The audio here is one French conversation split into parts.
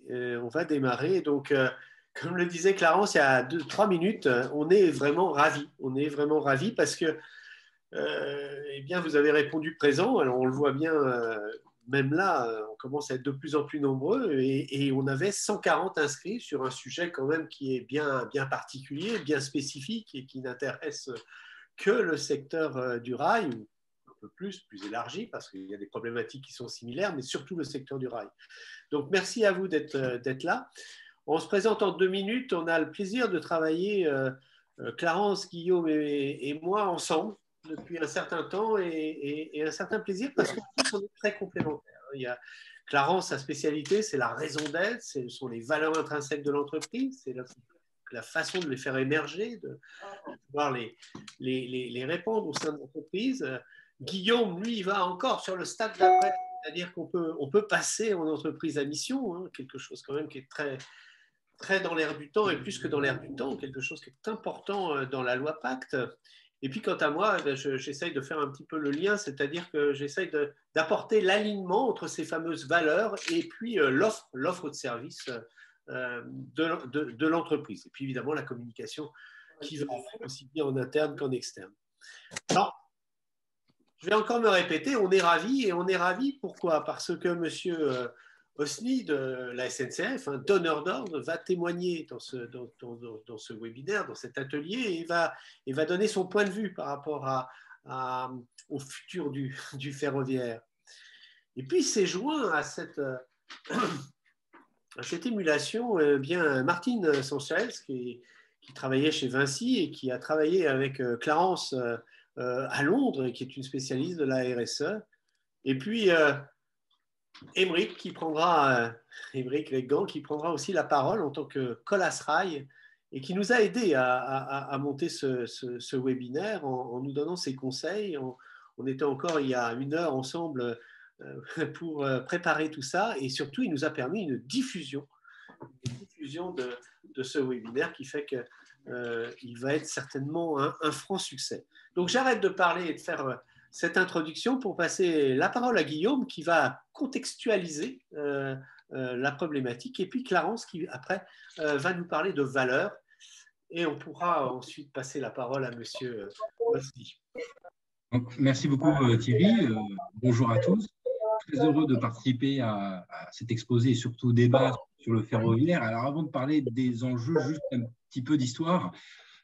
On va démarrer. Donc, comme le disait Clarence il y a 3 minutes, on est vraiment ravis. On est vraiment ravis parce que eh bien, vous avez répondu présent. Alors, on le voit bien, même là, on commence à être de plus en plus nombreux et on avait 140 inscrits sur un sujet quand même qui est bien, bien particulier, bien spécifique et qui n'intéresse que le secteur du rail, ou un peu plus élargi, parce qu'il y a des problématiques qui sont similaires, mais surtout le secteur du rail. Donc, merci à vous d'être là. On se présente en 2 minutes. On a le plaisir de travailler, Clarence, Guillaume et moi, ensemble depuis un certain temps et un certain plaisir parce qu'en plus, on est très complémentaires. Il y a Clarence, sa spécialité, c'est la raison d'être, ce sont les valeurs intrinsèques de l'entreprise, c'est la façon de les faire émerger, de pouvoir les répandre au sein de l'entreprise. Guillaume, lui, il va encore sur le stade d'après, c'est-à-dire qu'on peut passer en entreprise à mission, hein, quelque chose quand même qui est très, très dans l'air du temps et plus que dans l'air du temps, quelque chose qui est important dans la loi Pacte. Et puis, quant à moi, j'essaye de faire un petit peu le lien, c'est-à-dire que j'essaye d'apporter l'alignement entre ces fameuses valeurs et puis l'offre de service de l'entreprise. Et puis, évidemment, la communication qui va aussi bien en interne qu'en externe. Alors, je vais encore me répéter, on est ravis, et on est ravis pourquoi? Parce que monsieur Osni de la SNCF, un donneur d'ordre, va témoigner dans ce webinaire, dans cet atelier, et va donner son point de vue par rapport au futur du ferroviaire. Et puis, c'est joint à cette émulation, bien Martine Sanchez, qui travaillait chez Vinci et qui a travaillé avec Clarence à Londres, qui est une spécialiste de la RSE. Et puis, Émeric Leggan, qui prendra aussi la parole en tant que Colas Rail et qui nous a aidé à monter ce webinaire en nous donnant ses conseils. On était encore il y a 1 heure ensemble pour préparer tout ça et surtout, il nous a permis une diffusion de ce webinaire qui fait qu'il va être certainement un franc succès. Donc, j'arrête de parler et de faire cette introduction pour passer la parole à Guillaume qui va contextualiser la problématique et puis Clarence qui après va nous parler de valeurs et on pourra ensuite passer la parole à monsieur Osni. Merci beaucoup Thierry, bonjour à tous, très heureux de participer à cet exposé et surtout au débat sur le ferroviaire. Alors avant de parler des enjeux, juste un petit peu d'histoire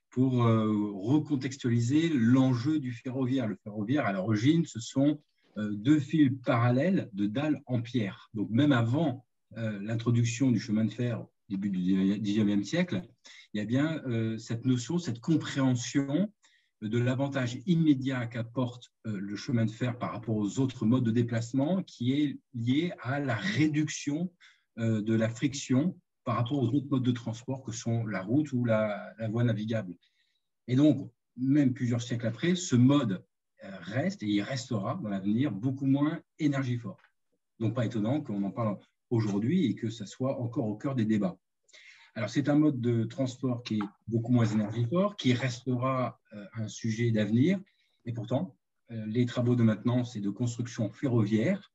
pour recontextualiser l'enjeu du ferroviaire. Le ferroviaire, à l'origine, ce sont 2 fils parallèles de dalles en pierre. Donc, même avant l'introduction du chemin de fer au début du 19e siècle, il y a bien cette notion, cette compréhension de l'avantage immédiat qu'apporte le chemin de fer par rapport aux autres modes de déplacement qui est lié à la réduction de la friction par rapport aux autres modes de transport que sont la route ou la voie navigable. Et donc, même plusieurs siècles après, ce mode reste et il restera dans l'avenir beaucoup moins énergivore. Donc, pas étonnant qu'on en parle aujourd'hui et que ça soit encore au cœur des débats. Alors, c'est un mode de transport qui est beaucoup moins énergivore, qui restera un sujet d'avenir. Et pourtant, les travaux de maintenance et de construction ferroviaire,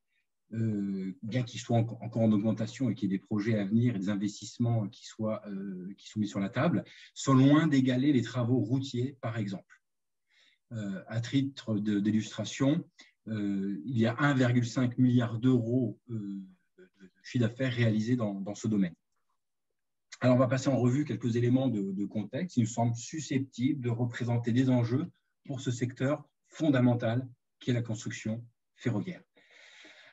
bien qu'ils soient encore en augmentation et qu'il y ait des projets à venir et des investissements qui sont mis sur la table, sont loin d'égaler les travaux routiers, par exemple. À titre d'illustration, il y a 1,5 milliard d'euros de chiffre d'affaires réalisé dans ce domaine. Alors, on va passer en revue quelques éléments de contexte qui nous semblent susceptibles de représenter des enjeux pour ce secteur fondamental qui est la construction ferroviaire.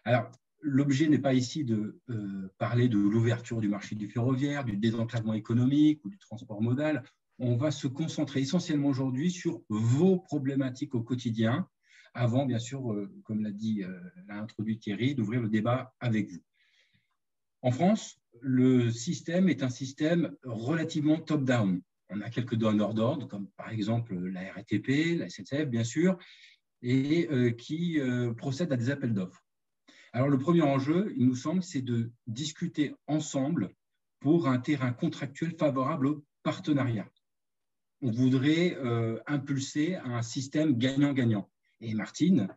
Alors, l'objet n'est pas ici de parler de l'ouverture du marché du ferroviaire, du désenclavement économique ou du transport modal. On va se concentrer essentiellement aujourd'hui sur vos problématiques au quotidien, avant, bien sûr, comme l'a introduit Thierry, d'ouvrir le débat avec vous. En France, le système est un système relativement top-down. On a quelques donneurs d'ordre, comme par exemple la RATP, la SNCF, bien sûr, et qui procèdent à des appels d'offres. Alors, le premier enjeu, il nous semble, c'est de discuter ensemble pour un terrain contractuel favorable au partenariat. On voudrait impulser un système gagnant-gagnant. Et Martine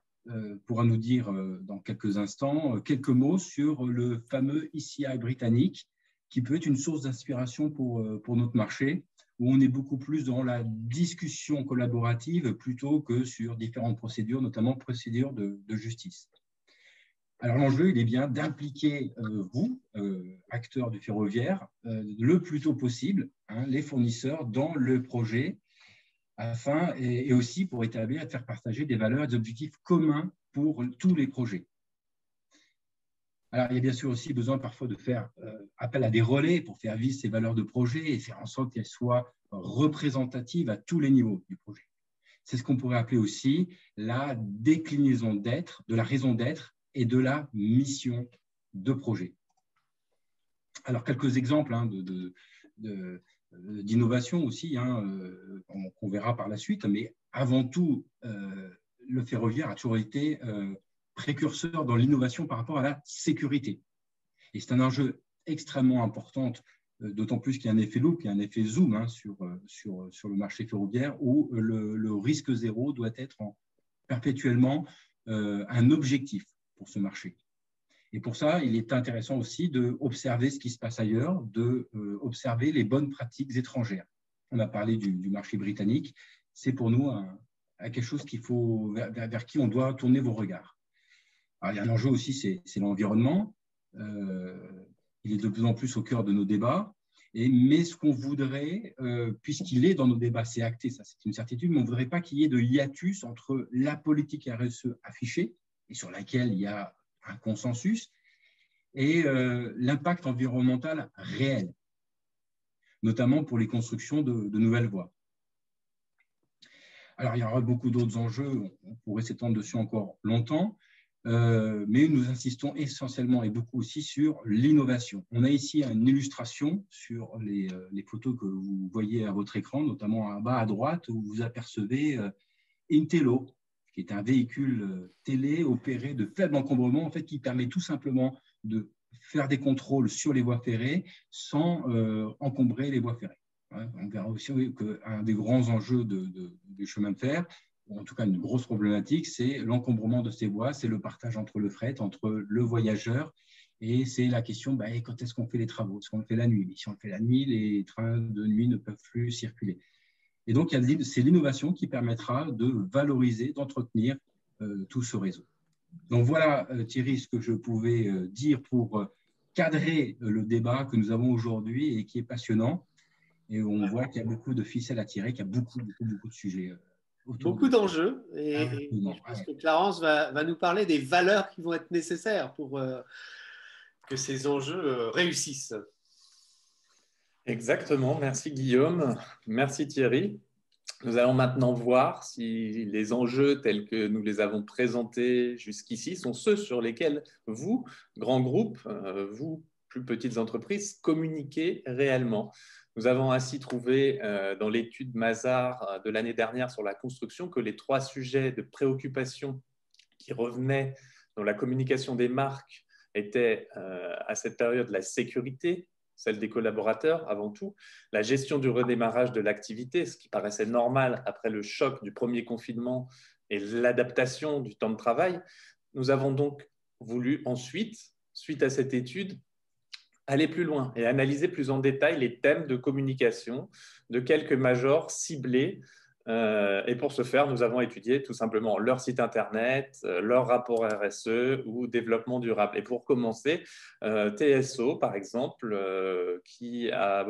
pourra nous dire dans quelques instants quelques mots sur le fameux ECI britannique qui peut être une source d'inspiration pour notre marché, où on est beaucoup plus dans la discussion collaborative plutôt que sur différentes procédures, notamment procédures de justice. Alors l'enjeu, il est bien d'impliquer vous, acteurs du ferroviaire, le plus tôt possible, hein, les fournisseurs, dans le projet, afin, et aussi pour établir et faire partager des valeurs et des objectifs communs pour tous les projets. Alors, il y a bien sûr aussi besoin parfois de faire appel à des relais pour faire vivre ces valeurs de projet et faire en sorte qu'elles soient représentatives à tous les niveaux du projet. C'est ce qu'on pourrait appeler aussi la déclinaison d'être, de la raison d'être et de la mission de projet. Alors, quelques exemples hein, d'innovation aussi, hein, qu'on verra par la suite, mais avant tout, le ferroviaire a toujours été précurseur dans l'innovation par rapport à la sécurité. Et c'est un enjeu extrêmement important, d'autant plus qu'il y a un effet loupe, il y a un effet zoom hein, sur le marché ferroviaire où le risque zéro doit être perpétuellement un objectif pour ce marché. Et pour ça, il est intéressant aussi d'observer ce qui se passe ailleurs, d'observer les bonnes pratiques étrangères. On a parlé du marché britannique, c'est pour nous quelque chose vers qui on doit tourner vos regards. Alors, il y a un enjeu aussi, c'est l'environnement. Il est de plus en plus au cœur de nos débats. Mais ce qu'on voudrait, puisqu'il est dans nos débats, c'est acté, ça c'est une certitude, mais on ne voudrait pas qu'il y ait de hiatus entre la politique RSE affichée, et sur laquelle il y a un consensus, et l'impact environnemental réel, notamment pour les constructions de nouvelles voies. Alors, il y aura beaucoup d'autres enjeux, on pourrait s'étendre dessus encore longtemps, mais nous insistons essentiellement et beaucoup aussi sur l'innovation. On a ici une illustration sur les photos que vous voyez à votre écran, notamment en bas à droite, où vous apercevez Intelo, qui est un véhicule télé opéré de faible encombrement, en fait, qui permet tout simplement de faire des contrôles sur les voies ferrées sans encombrer les voies ferrées. On verra aussi qu'un des grands enjeux du chemin de fer, en tout cas une grosse problématique, c'est l'encombrement de ces voies, c'est le partage entre le fret, entre le voyageur, et c'est la question, quand est-ce qu'on fait les travaux? Est-ce qu'on le fait la nuit? Si on le fait la nuit, les trains de nuit ne peuvent plus circuler. Et donc, c'est l'innovation qui permettra de valoriser, d'entretenir tout ce réseau. Donc voilà, Thierry, ce que je pouvais dire pour cadrer le débat que nous avons aujourd'hui et qui est passionnant. Et on voit qu'il y a beaucoup de ficelles à tirer, qu'il y a beaucoup de sujets. Beaucoup d'enjeux. Et je pense que Clarence va nous parler des valeurs qui vont être nécessaires pour que ces enjeux réussissent. Exactement. Merci Guillaume. Merci Thierry. Nous allons maintenant voir si les enjeux tels que nous les avons présentés jusqu'ici sont ceux sur lesquels vous, grands groupes, vous, plus petites entreprises, communiquez réellement. Nous avons ainsi trouvé dans l'étude Mazars de l'année dernière sur la construction que les 3 sujets de préoccupation qui revenaient dans la communication des marques étaient à cette période la sécurité, celle des collaborateurs avant tout, la gestion du redémarrage de l'activité, ce qui paraissait normal après le choc du premier confinement et l'adaptation du temps de travail. Nous avons donc voulu ensuite, suite à cette étude, aller plus loin et analyser plus en détail les thèmes de communication de quelques majors ciblés. Et pour ce faire, nous avons étudié tout simplement leur site internet, leur rapport RSE ou développement durable. Et pour commencer, TSO, par exemple, qui a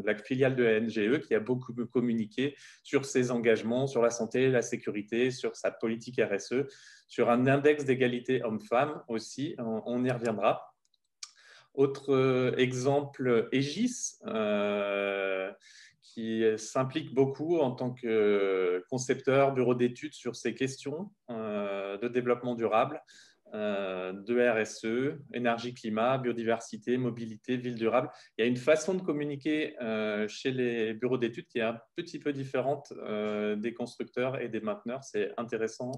la filiale de NGE, qui a beaucoup communiqué sur ses engagements, sur la santé, la sécurité, sur sa politique RSE, sur un index d'égalité homme-femme aussi, on y reviendra. Autre exemple, Aegis, qui s'implique beaucoup en tant que concepteur, bureau d'études sur ces questions de développement durable, de RSE, énergie-climat, biodiversité, mobilité, ville durable. Il y a une façon de communiquer chez les bureaux d'études qui est un petit peu différente des constructeurs et des mainteneurs. C'est intéressant,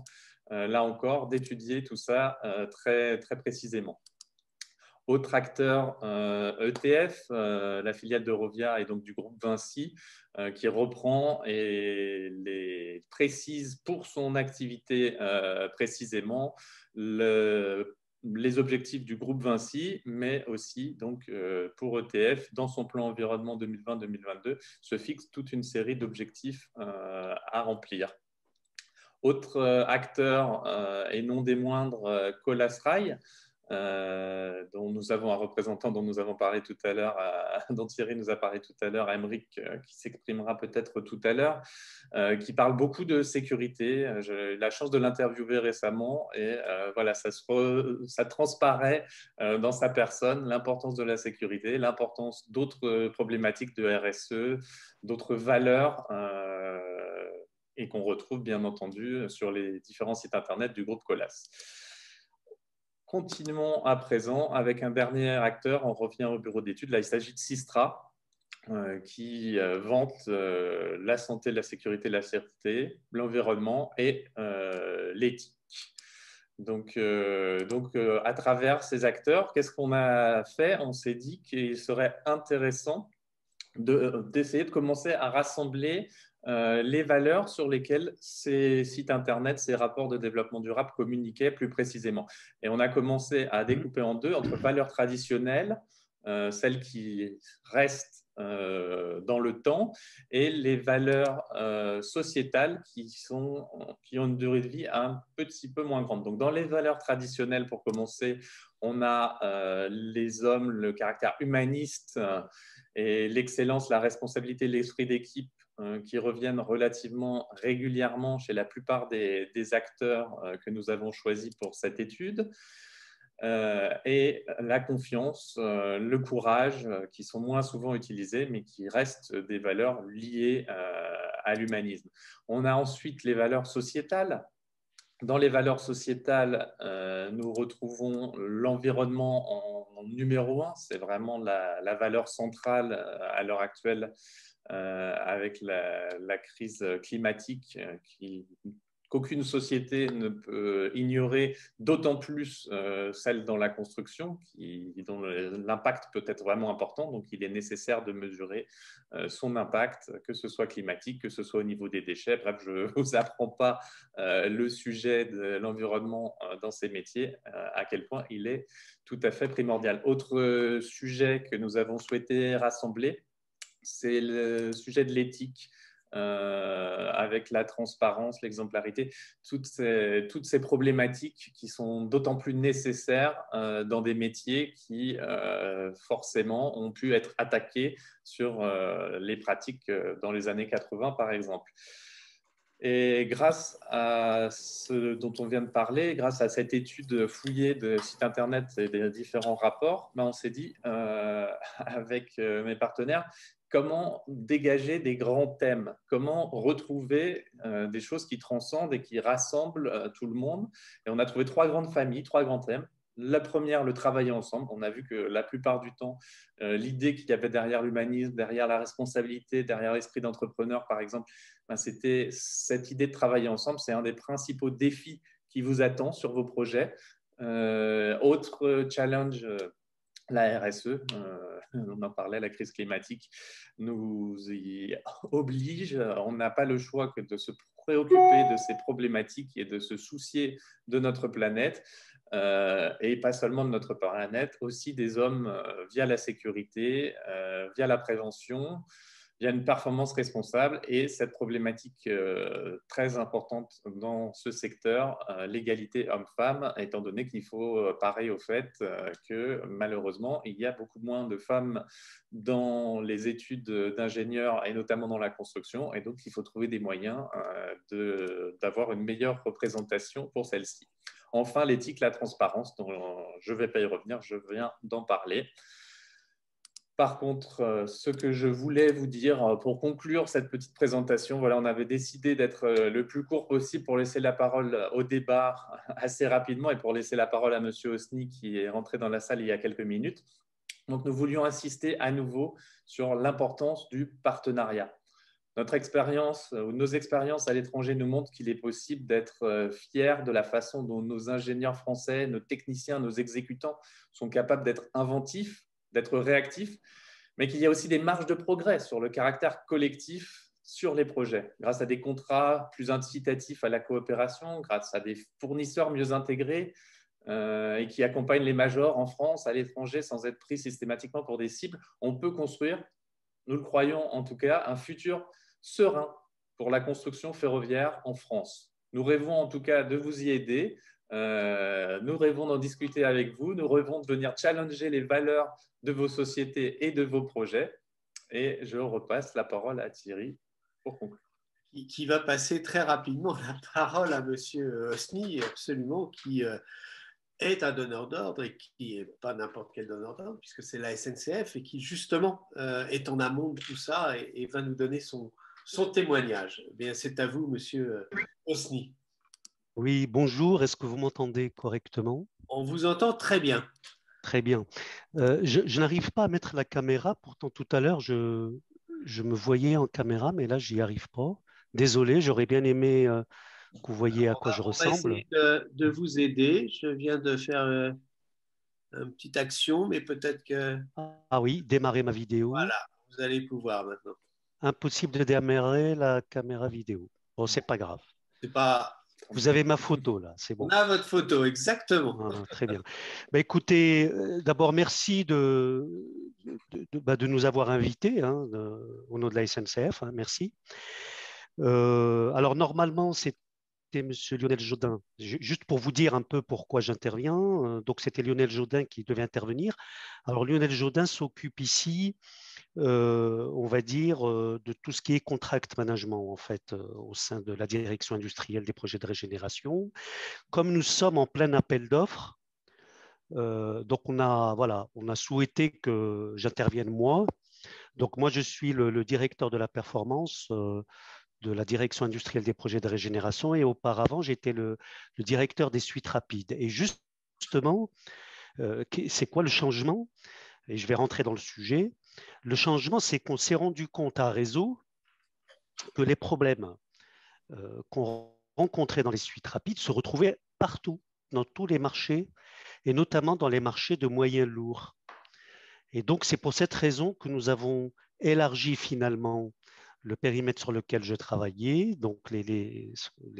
là encore, d'étudier tout ça très, très précisément. Autre acteur, ETF, la filiale d'Eurovia et donc du groupe Vinci, qui reprend et les précise pour son activité précisément le les objectifs du groupe Vinci, mais aussi donc, pour ETF, dans son plan environnement 2020-2022, se fixe toute une série d'objectifs à remplir. Autre acteur, et non des moindres, Colas Rail, dont nous avons un représentant dont nous avons parlé tout à l'heure, dont Thierry nous a parlé tout à l'heure, Aymeric, qui s'exprimera peut-être tout à l'heure, qui parle beaucoup de sécurité. J'ai eu la chance de l'interviewer récemment et voilà, ça transparaît dans sa personne l'importance de la sécurité, l'importance d'autres problématiques de RSE, d'autres valeurs et qu'on retrouve bien entendu sur les différents sites internet du groupe Colas. Continuons à présent avec un dernier acteur. On revient au bureau d'études. Là, il s'agit de Sistra, qui vante la santé, la sécurité, la sûreté, l'environnement et l'éthique. Donc, à travers ces acteurs, qu'est-ce qu'on a fait? On s'est dit qu'il serait intéressant d'essayer de commencer à rassembler les valeurs sur lesquelles ces sites internet, ces rapports de développement durable communiquaient plus précisément. Et on a commencé à découper en deux entre valeurs traditionnelles, celles qui restent dans le temps, et les valeurs sociétales qui ont une durée de vie un petit peu moins grande. Donc, dans les valeurs traditionnelles, pour commencer, on a les hommes, le caractère humaniste et l'excellence, la responsabilité, l'esprit d'équipe qui reviennent relativement régulièrement chez la plupart des acteurs que nous avons choisis pour cette étude. Et la confiance, le courage, qui sont moins souvent utilisés, mais qui restent des valeurs liées à l'humanisme. On a ensuite les valeurs sociétales. Dans les valeurs sociétales, nous retrouvons l'environnement en numéro un. C'est vraiment la valeur centrale à l'heure actuelle avec la crise climatique qu'aucune société ne peut ignorer, d'autant plus celle dans la construction, dont l'impact peut être vraiment important. Donc, il est nécessaire de mesurer son impact, que ce soit climatique, que ce soit au niveau des déchets. Bref, je ne vous apprends pas le sujet de l'environnement dans ces métiers, à quel point il est tout à fait primordial. Autre sujet que nous avons souhaité rassembler, c'est le sujet de l'éthique. Avec la transparence, l'exemplarité, toutes ces problématiques qui sont d'autant plus nécessaires dans des métiers qui forcément ont pu être attaqués sur les pratiques dans les années 80 par exemple. Et grâce à ce dont on vient de parler, grâce à cette étude fouillée de sites internet et des différents rapports, on s'est dit avec mes partenaires, comment dégager des grands thèmes, comment retrouver des choses qui transcendent et qui rassemblent tout le monde. Et on a trouvé trois grandes familles, trois grands thèmes. La première, le travailler ensemble. On a vu que la plupart du temps, l'idée qu'il y avait derrière l'humanisme, derrière la responsabilité, derrière l'esprit d'entrepreneur, par exemple, c'était cette idée de travailler ensemble. C'est un des principaux défis qui vous attend sur vos projets. Autre challenge, la RSE, on en parlait, la crise climatique nous y oblige. On n'a pas le choix que de se préoccuper de ces problématiques et de se soucier de notre planète. Et pas seulement de notre planète, aussi des hommes via la sécurité, via la prévention, via une performance responsable et cette problématique très importante dans ce secteur, l'égalité homme-femme, étant donné qu'il faut parer au fait que malheureusement, il y a beaucoup moins de femmes dans les études d'ingénieurs et notamment dans la construction, et donc il faut trouver des moyens d'avoir une meilleure représentation pour celle-ci. Enfin, l'éthique, la transparence, dont je ne vais pas y revenir, je viens d'en parler. Par contre, ce que je voulais vous dire pour conclure cette petite présentation, voilà, on avait décidé d'être le plus court possible pour laisser la parole au débat assez rapidement et pour laisser la parole à M. Osni qui est rentré dans la salle il y a quelques minutes. Donc, nous voulions insister à nouveau sur l'importance du partenariat. Notre expérience ou nos expériences à l'étranger nous montrent qu'il est possible d'être fier de la façon dont nos ingénieurs français, nos techniciens, nos exécutants sont capables d'être inventifs, d'être réactifs, mais qu'il y a aussi des marges de progrès sur le caractère collectif sur les projets, grâce à des contrats plus incitatifs à la coopération, grâce à des fournisseurs mieux intégrés, et qui accompagne les majors en France, à l'étranger, sans être pris systématiquement pour des cibles. On peut construire, nous le croyons en tout cas, un futur serein pour la construction ferroviaire en France. Nous rêvons en tout cas de vous y aider. Nous rêvons d'en discuter avec vous. Nous rêvons de venir challenger les valeurs de vos sociétés et de vos projets. Et je repasse la parole à Thierry pour conclure. Qui va passer très rapidement la parole à Monsieur Osni, absolument, qui est un donneur d'ordre et qui n'est pas n'importe quel donneur d'ordre, puisque c'est la SNCF et qui justement est en amont de tout ça et va nous donner son témoignage. Bien, c'est à vous, Monsieur Osni. Oui, bonjour. Est-ce que vous m'entendez correctement? On vous entend très bien. Très bien. Je n'arrive pas à mettre la caméra. Pourtant, tout à l'heure, je me voyais en caméra, mais là, j'y arrive pas. Désolé, j'aurais bien aimé que vous voyez à quoi je ressemble. On va essayer de vous aider. Je viens de faire une petite action, mais peut-être que… Ah oui, démarrer ma vidéo. Voilà, vous allez pouvoir maintenant. Impossible de démarrer la caméra vidéo. Bon, c'est pas grave. C'est pas… Vous avez ma photo là, c'est bon. On a votre photo, exactement. Ah, très bien. Bah, écoutez, d'abord, merci de nous avoir invités au nom de la SNCF. Hein, merci. Alors, normalement, c'était M. Lionel Jodin. Juste pour vous dire un peu pourquoi j'interviens. Donc, c'était Lionel Jodin qui devait intervenir. Alors, Lionel Jodin s'occupe ici, on va dire, de tout ce qui est contract management, en fait, au sein de la direction industrielle des projets de régénération. Comme nous sommes en plein appel d'offres, donc on a souhaité que j'intervienne moi. Donc moi, je suis le directeur de la performance de la direction industrielle des projets de régénération et auparavant, j'étais le directeur des suites rapides. Et justement, c'est quoi le changement? Et je vais rentrer dans le sujet. Le changement, c'est qu'on s'est rendu compte à Réseau que les problèmes qu'on rencontrait dans les suites rapides se retrouvaient partout, dans tous les marchés, et notamment dans les marchés de moyens lourds. Et donc, c'est pour cette raison que nous avons élargi finalement le périmètre sur lequel je travaillais, donc les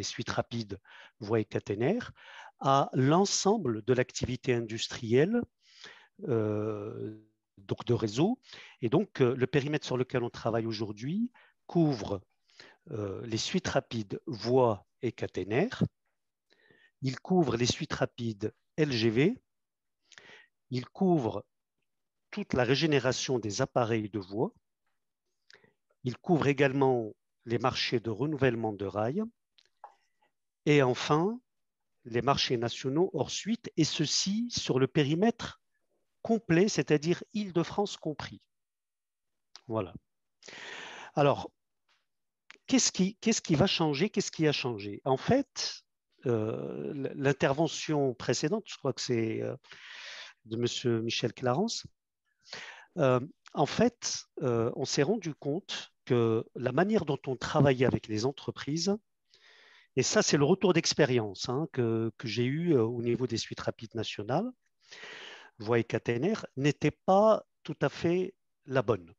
suites rapides, voies et caténaires, à l'ensemble de l'activité industrielle donc de Réseau. Et donc, le périmètre sur lequel on travaille aujourd'hui couvre les suites rapides, voies et caténaires. Il couvre les suites rapides LGV. Il couvre toute la régénération des appareils de voies. Il couvre également les marchés de renouvellement de rails. Et enfin, les marchés nationaux hors suite, et ceci sur le périmètre complet, c'est-à-dire Île-de-France compris. Voilà. Alors, qu'est-ce qui va changer? Qu'est-ce qui a changé? En fait, l'intervention précédente, je crois que c'est de M. Michel Clarence, en fait, on s'est rendu compte que la manière dont on travaillait avec les entreprises, et ça c'est le retour d'expérience que j'ai eu au niveau des suites rapides nationales, voies et caténaires, n'était pas tout à fait la bonne.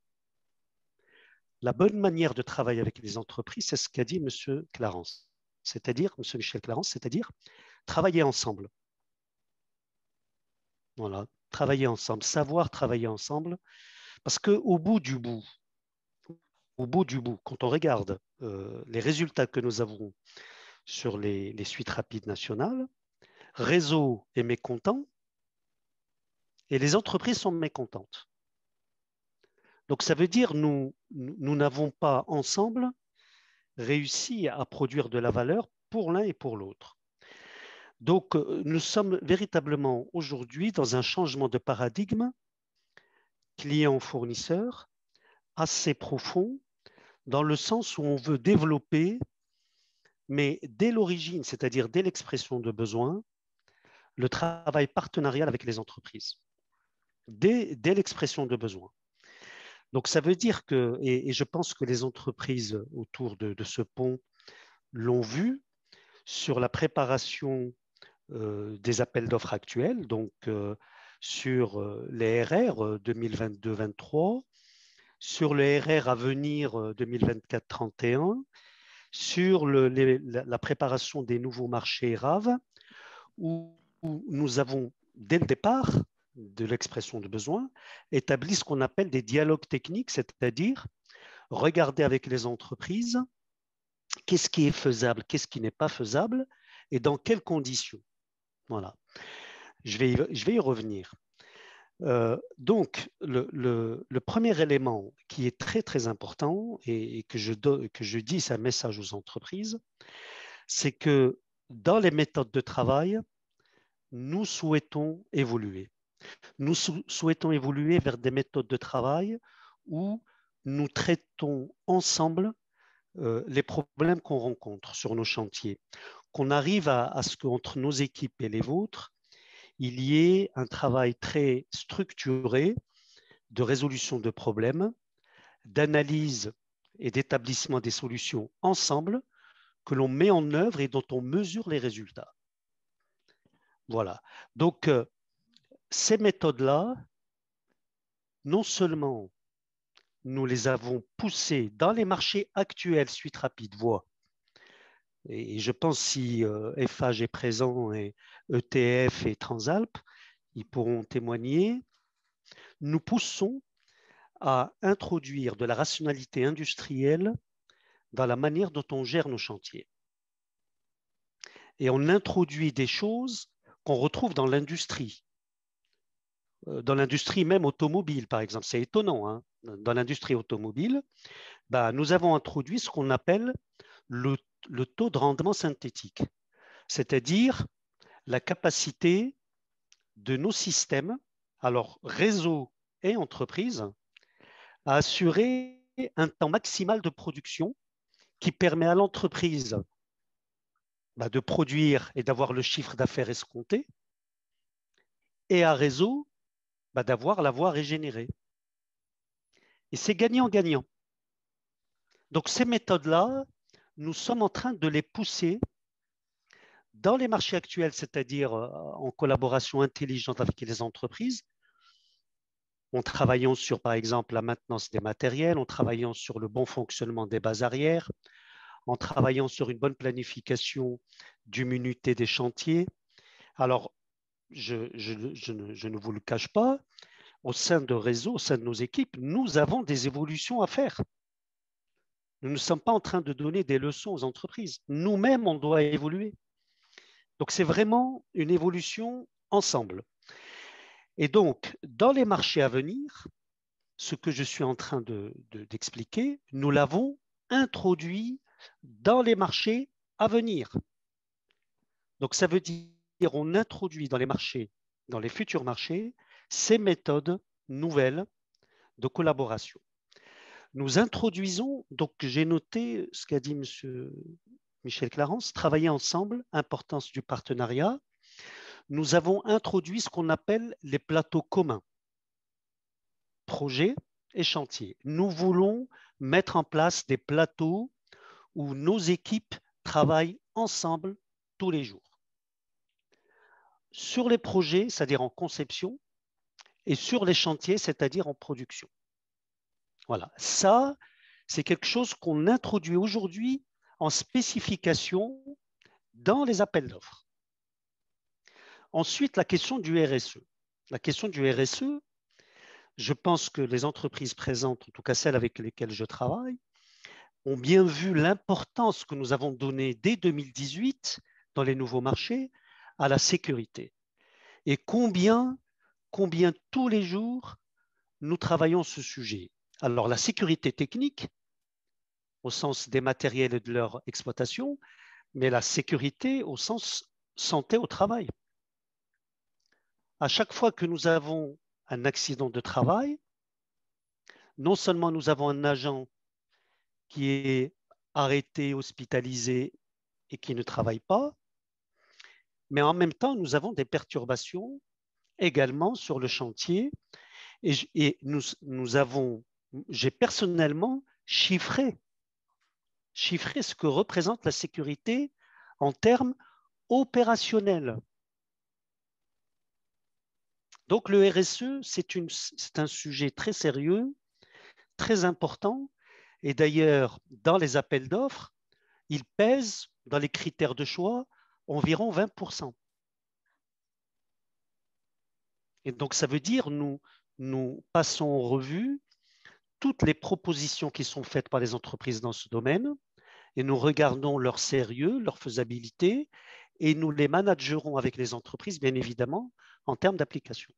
La bonne manière de travailler avec les entreprises, c'est ce qu'a dit M. Clarence, c'est-à-dire, M. Michel Clarence, c'est-à-dire travailler ensemble. Voilà, travailler ensemble, savoir travailler ensemble, parce qu'au bout du bout, quand on regarde les résultats que nous avons sur les suites rapides nationales, Réseau est mécontent et les entreprises sont mécontentes. Donc ça veut dire nous n'avons pas ensemble réussi à produire de la valeur pour l'un et pour l'autre. Donc nous sommes véritablement aujourd'hui dans un changement de paradigme client-fournisseur assez profond, dans le sens où on veut développer, mais dès l'origine, c'est-à-dire dès l'expression de besoin, le travail partenarial avec les entreprises, dès l'expression de besoin. Donc ça veut dire que, et je pense que les entreprises autour de ce pont l'ont vu, sur la préparation des appels d'offres actuels, donc sur les RR 2022-23, sur le RR à venir 2024-31, sur la préparation des nouveaux marchés RAV, où nous avons, dès le départ de l'expression de besoin, établi ce qu'on appelle des dialogues techniques, c'est-à-dire regarder avec les entreprises qu'est-ce qui est faisable, qu'est-ce qui n'est pas faisable et dans quelles conditions. Voilà. Je vais y revenir. Donc, le premier élément qui est très, très important et que je dis, c'est un message aux entreprises, c'est que dans les méthodes de travail, nous souhaitons évoluer. Nous souhaitons évoluer vers des méthodes de travail où nous traitons ensemble les problèmes qu'on rencontre sur nos chantiers, qu'on arrive à ce qu'entre nos équipes et les vôtres, il y ait un travail très structuré de résolution de problèmes, d'analyse et d'établissement des solutions ensemble que l'on met en œuvre et dont on mesure les résultats. Voilà. Donc, ces méthodes-là, non seulement nous les avons poussées dans les marchés actuels Suite Rapide Voie, et je pense si Eiffage est présent et ETF et Transalp, ils pourront témoigner, nous poussons à introduire de la rationalité industrielle dans la manière dont on gère nos chantiers. Et on introduit des choses qu'on retrouve dans l'industrie. Dans l'industrie même automobile, par exemple. C'est étonnant. Hein. Dans l'industrie automobile, nous avons introduit ce qu'on appelle le taux de rendement synthétique, c'est-à-dire la capacité de nos systèmes, alors réseau et entreprise, à assurer un temps maximal de production qui permet à l'entreprise de produire et d'avoir le chiffre d'affaires escompté, et à réseau d'avoir la voie régénérée. Et c'est gagnant-gagnant. Donc ces méthodes-là, nous sommes en train de les pousser dans les marchés actuels, c'est-à-dire en collaboration intelligente avec les entreprises, en travaillant sur, par exemple, la maintenance des matériels, en travaillant sur le bon fonctionnement des bases arrières, en travaillant sur une bonne planification du minuté des chantiers. Alors, je ne vous le cache pas, au sein de réseau, au sein de nos équipes, nous avons des évolutions à faire. Nous ne sommes pas en train de donner des leçons aux entreprises. Nous-mêmes, on doit évoluer. Donc, c'est vraiment une évolution ensemble. Et donc, dans les marchés à venir, ce que je suis en train d'expliquer, nous l'avons introduit dans les marchés à venir. Donc, ça veut dire on introduit dans les marchés, dans les futurs marchés, ces méthodes nouvelles de collaboration. Nous introduisons, donc j'ai noté ce qu'a dit M. Michel Clarence, travailler ensemble, importance du partenariat. Nous avons introduit ce qu'on appelle les plateaux communs, projets et chantiers. Nous voulons mettre en place des plateaux où nos équipes travaillent ensemble tous les jours. Sur les projets, c'est-à-dire en conception, et sur les chantiers, c'est-à-dire en production. Voilà, ça, c'est quelque chose qu'on introduit aujourd'hui en spécification dans les appels d'offres. Ensuite, la question du RSE. La question du RSE, je pense que les entreprises présentes, en tout cas celles avec lesquelles je travaille, ont bien vu l'importance que nous avons donnée dès 2018 dans les nouveaux marchés à la sécurité. Et combien tous les jours nous travaillons ce sujet. Alors la sécurité technique, au sens des matériels et de leur exploitation, mais la sécurité au sens santé au travail. À chaque fois que nous avons un accident de travail, non seulement nous avons un agent qui est arrêté, hospitalisé et qui ne travaille pas, mais en même temps, nous avons des perturbations également sur le chantier. Et j'ai personnellement chiffré ce que représente la sécurité en termes opérationnels. Donc le RSE, c'est un sujet très sérieux, très important. Et d'ailleurs, dans les appels d'offres, il pèse dans les critères de choix environ 20%. Et donc, ça veut dire nous passons en revue toutes les propositions qui sont faites par les entreprises dans ce domaine et nous regardons leur sérieux, leur faisabilité et nous les managerons avec les entreprises, bien évidemment, en termes d'application.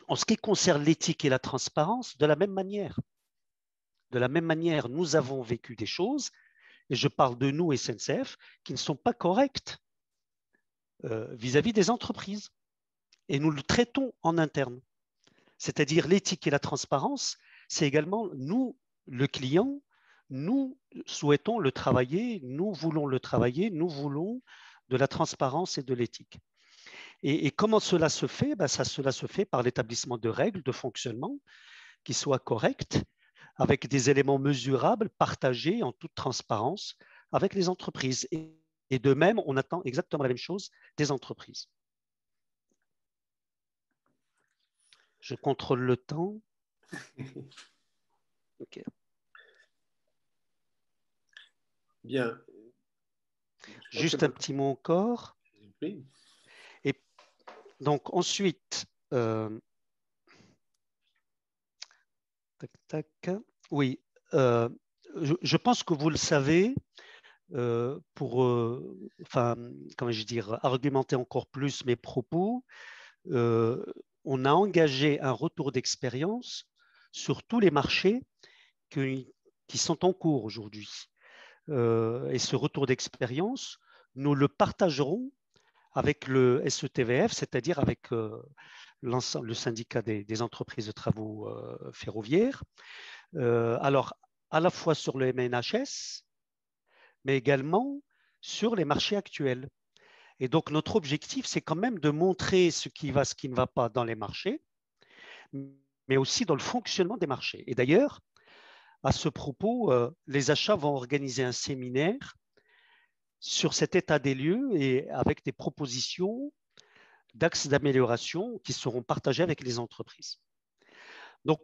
En ce qui concerne l'éthique et la transparence, de la même manière. De la même manière, nous avons vécu des choses, et je parle de nous, SNCF, qui ne sont pas correctes vis-à-vis des entreprises. Et nous le traitons en interne. C'est-à-dire l'éthique et la transparence, c'est également nous, le client, nous souhaitons le travailler, nous voulons le travailler, nous voulons de la transparence et de l'éthique. Et comment cela se fait? Cela se fait par l'établissement de règles de fonctionnement qui soient correctes, avec des éléments mesurables, partagés en toute transparence avec les entreprises. Et de même, on attend exactement la même chose des entreprises. Je contrôle le temps. Okay. Bien. Juste un petit mot encore. Oui. Et donc ensuite, oui, je pense que vous le savez, pour, comment je dire, argumenter encore plus mes propos, on a engagé un retour d'expérience sur tous les marchés qui sont en cours aujourd'hui. Et ce retour d'expérience, nous le partagerons avec le SETVF, c'est-à-dire avec le syndicat des entreprises de travaux ferroviaires. Alors, à la fois sur le MNHS, mais également sur les marchés actuels. Et donc, notre objectif, c'est quand même de montrer ce qui va, ce qui ne va pas dans les marchés, mais aussi dans le fonctionnement des marchés. Et d'ailleurs, à ce propos, les achats vont organiser un séminaire sur cet état des lieux et avec des propositions d'axes d'amélioration qui seront partagés avec les entreprises. Donc,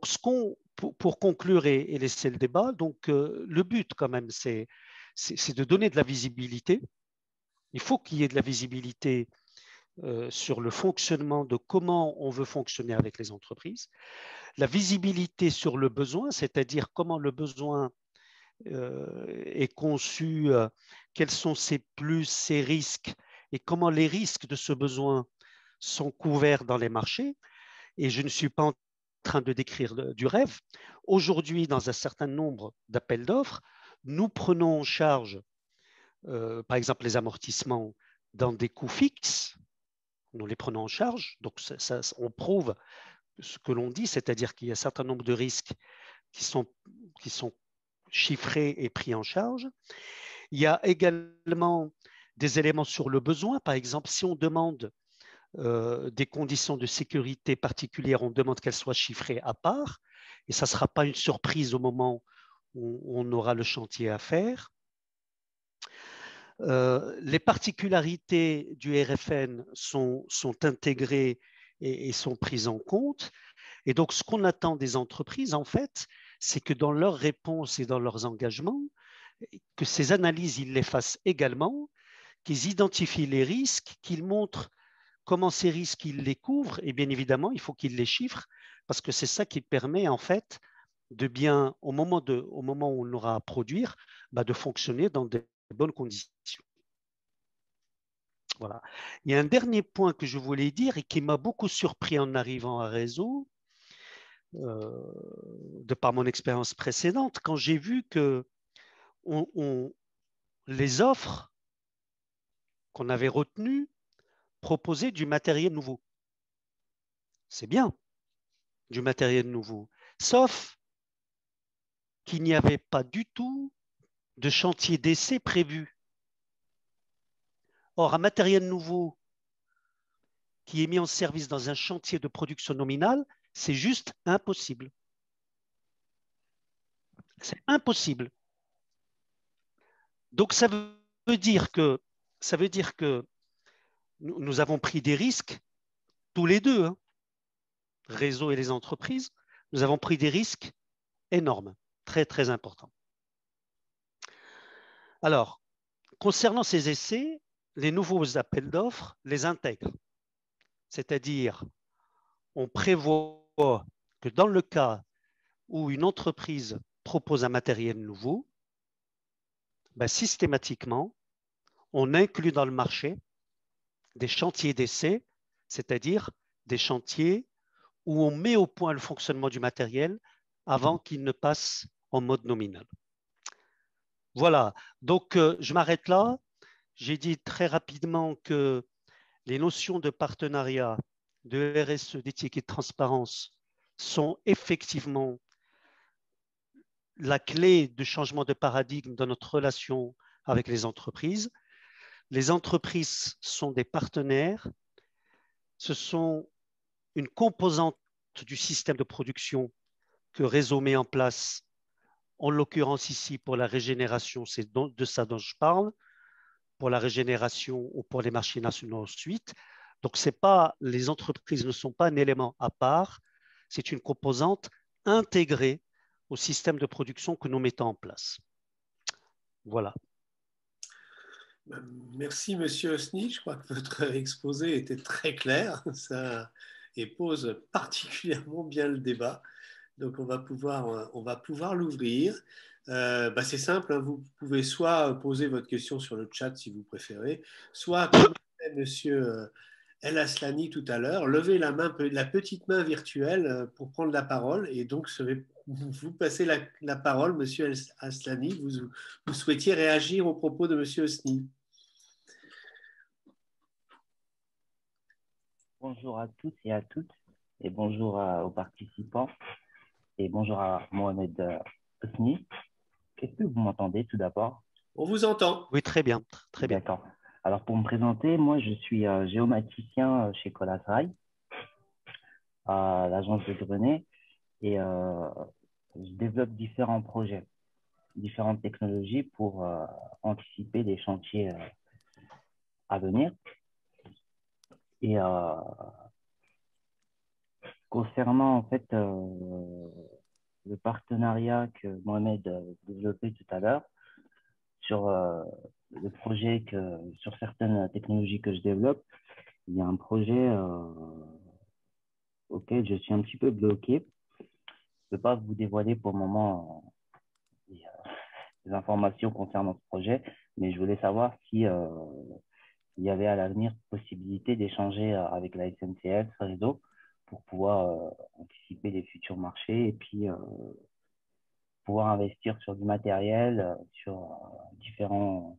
pour conclure et laisser le débat, donc, le but quand même, c'est de donner de la visibilité. Il faut qu'il y ait de la visibilité sur le fonctionnement de comment on veut fonctionner avec les entreprises. La visibilité sur le besoin, c'est-à-dire comment le besoin est conçu, quels sont ses plus, ses risques et comment les risques de ce besoin sont couverts dans les marchés. Et je ne suis pas en train de décrire du rêve. Aujourd'hui, dans un certain nombre d'appels d'offres, nous prenons en charge, par exemple, les amortissements dans des coûts fixes. Nous les prenons en charge. Donc, on prouve ce que l'on dit, c'est-à-dire qu'il y a un certain nombre de risques qui sont chiffrés et pris en charge. Il y a également des éléments sur le besoin. Par exemple, si on demande des conditions de sécurité particulières, on demande qu'elles soient chiffrées à part, et ça ne sera pas une surprise au moment où on aura le chantier à faire. Les particularités du RFN sont intégrées et sont prises en compte. Et donc, ce qu'on attend des entreprises, en fait, c'est que dans leurs réponses et dans leurs engagements, que ces analyses, ils les fassent également, qu'ils identifient les risques, qu'ils montrent comment ces risques, ils les couvrent. Et bien évidemment, il faut qu'ils les chiffrent parce que c'est ça qui permet, en fait, de bien, au moment où on aura à produire, de fonctionner dans de bonnes conditions. Voilà. Il y a un dernier point que je voulais dire et qui m'a beaucoup surpris en arrivant à Réseau, de par mon expérience précédente, quand j'ai vu que les offres qu'on avait retenues proposaient du matériel nouveau. C'est bien, du matériel nouveau, sauf qu'il n'y avait pas du tout de chantier d'essai prévu. Or, un matériel nouveau qui est mis en service dans un chantier de production nominale, c'est juste impossible. C'est impossible. Donc, ça veut dire que nous avons pris des risques, tous les deux, hein, Réseau et les entreprises, nous avons pris des risques énormes, très, très importants. Alors, concernant ces essais, les nouveaux appels d'offres les intègrent. c'est-à-dire on prévoit que dans le cas où une entreprise propose un matériel nouveau, ben, systématiquement, on inclut dans le marché des chantiers d'essai, c'est-à-dire des chantiers où on met au point le fonctionnement du matériel avant qu'il ne passe en mode nominal. Voilà, donc je m'arrête là. J'ai dit très rapidement que les notions de partenariat, de RSE, d'éthique et de transparence sont effectivement la clé du changement de paradigme dans notre relation avec les entreprises. Les entreprises sont des partenaires, ce sont une composante du système de production que Réseau met en place, en l'occurrence ici pour la régénération, c'est de ça dont je parle, pour la régénération ou pour les marchés nationaux ensuite. Donc, les entreprises ne sont pas un élément à part, c'est une composante intégrée au système de production que nous mettons en place. Voilà. Merci, Monsieur Osni. Je crois que votre exposé était très clair et pose particulièrement bien le débat. Donc, on va pouvoir l'ouvrir. C'est simple, hein, vous pouvez soit poser votre question sur le chat si vous préférez, soit, comme Monsieur El Aslani tout à l'heure, lever la petite main virtuelle pour prendre la parole. Et donc, je vais vous passer la parole, Monsieur El Aslani. Vous souhaitiez réagir aux propos de Monsieur Osni. Bonjour à tous et à toutes, et bonjour aux participants, et bonjour à Mohamed Osni. Est-ce que vous m'entendez tout d'abord? On vous entend. Oui, très bien, très bien. D'accord. Alors, pour me présenter, moi, je suis géomaticien chez Colas Rail, à l'agence de Grenay, et je développe différents projets, différentes technologies pour anticiper les chantiers à venir. Et concernant, en fait, le partenariat que Mohamed a développé tout à l'heure sur le projet sur certaines technologies que je développe, il y a un projet auquel je suis un petit peu bloqué. Je ne peux pas vous dévoiler pour le moment des informations concernant ce projet, mais je voulais savoir si il y avait à l'avenir possibilité d'échanger avec la SNCF, ce réseau, pour pouvoir anticiper les futurs marchés et puis pouvoir investir sur du matériel, sur différents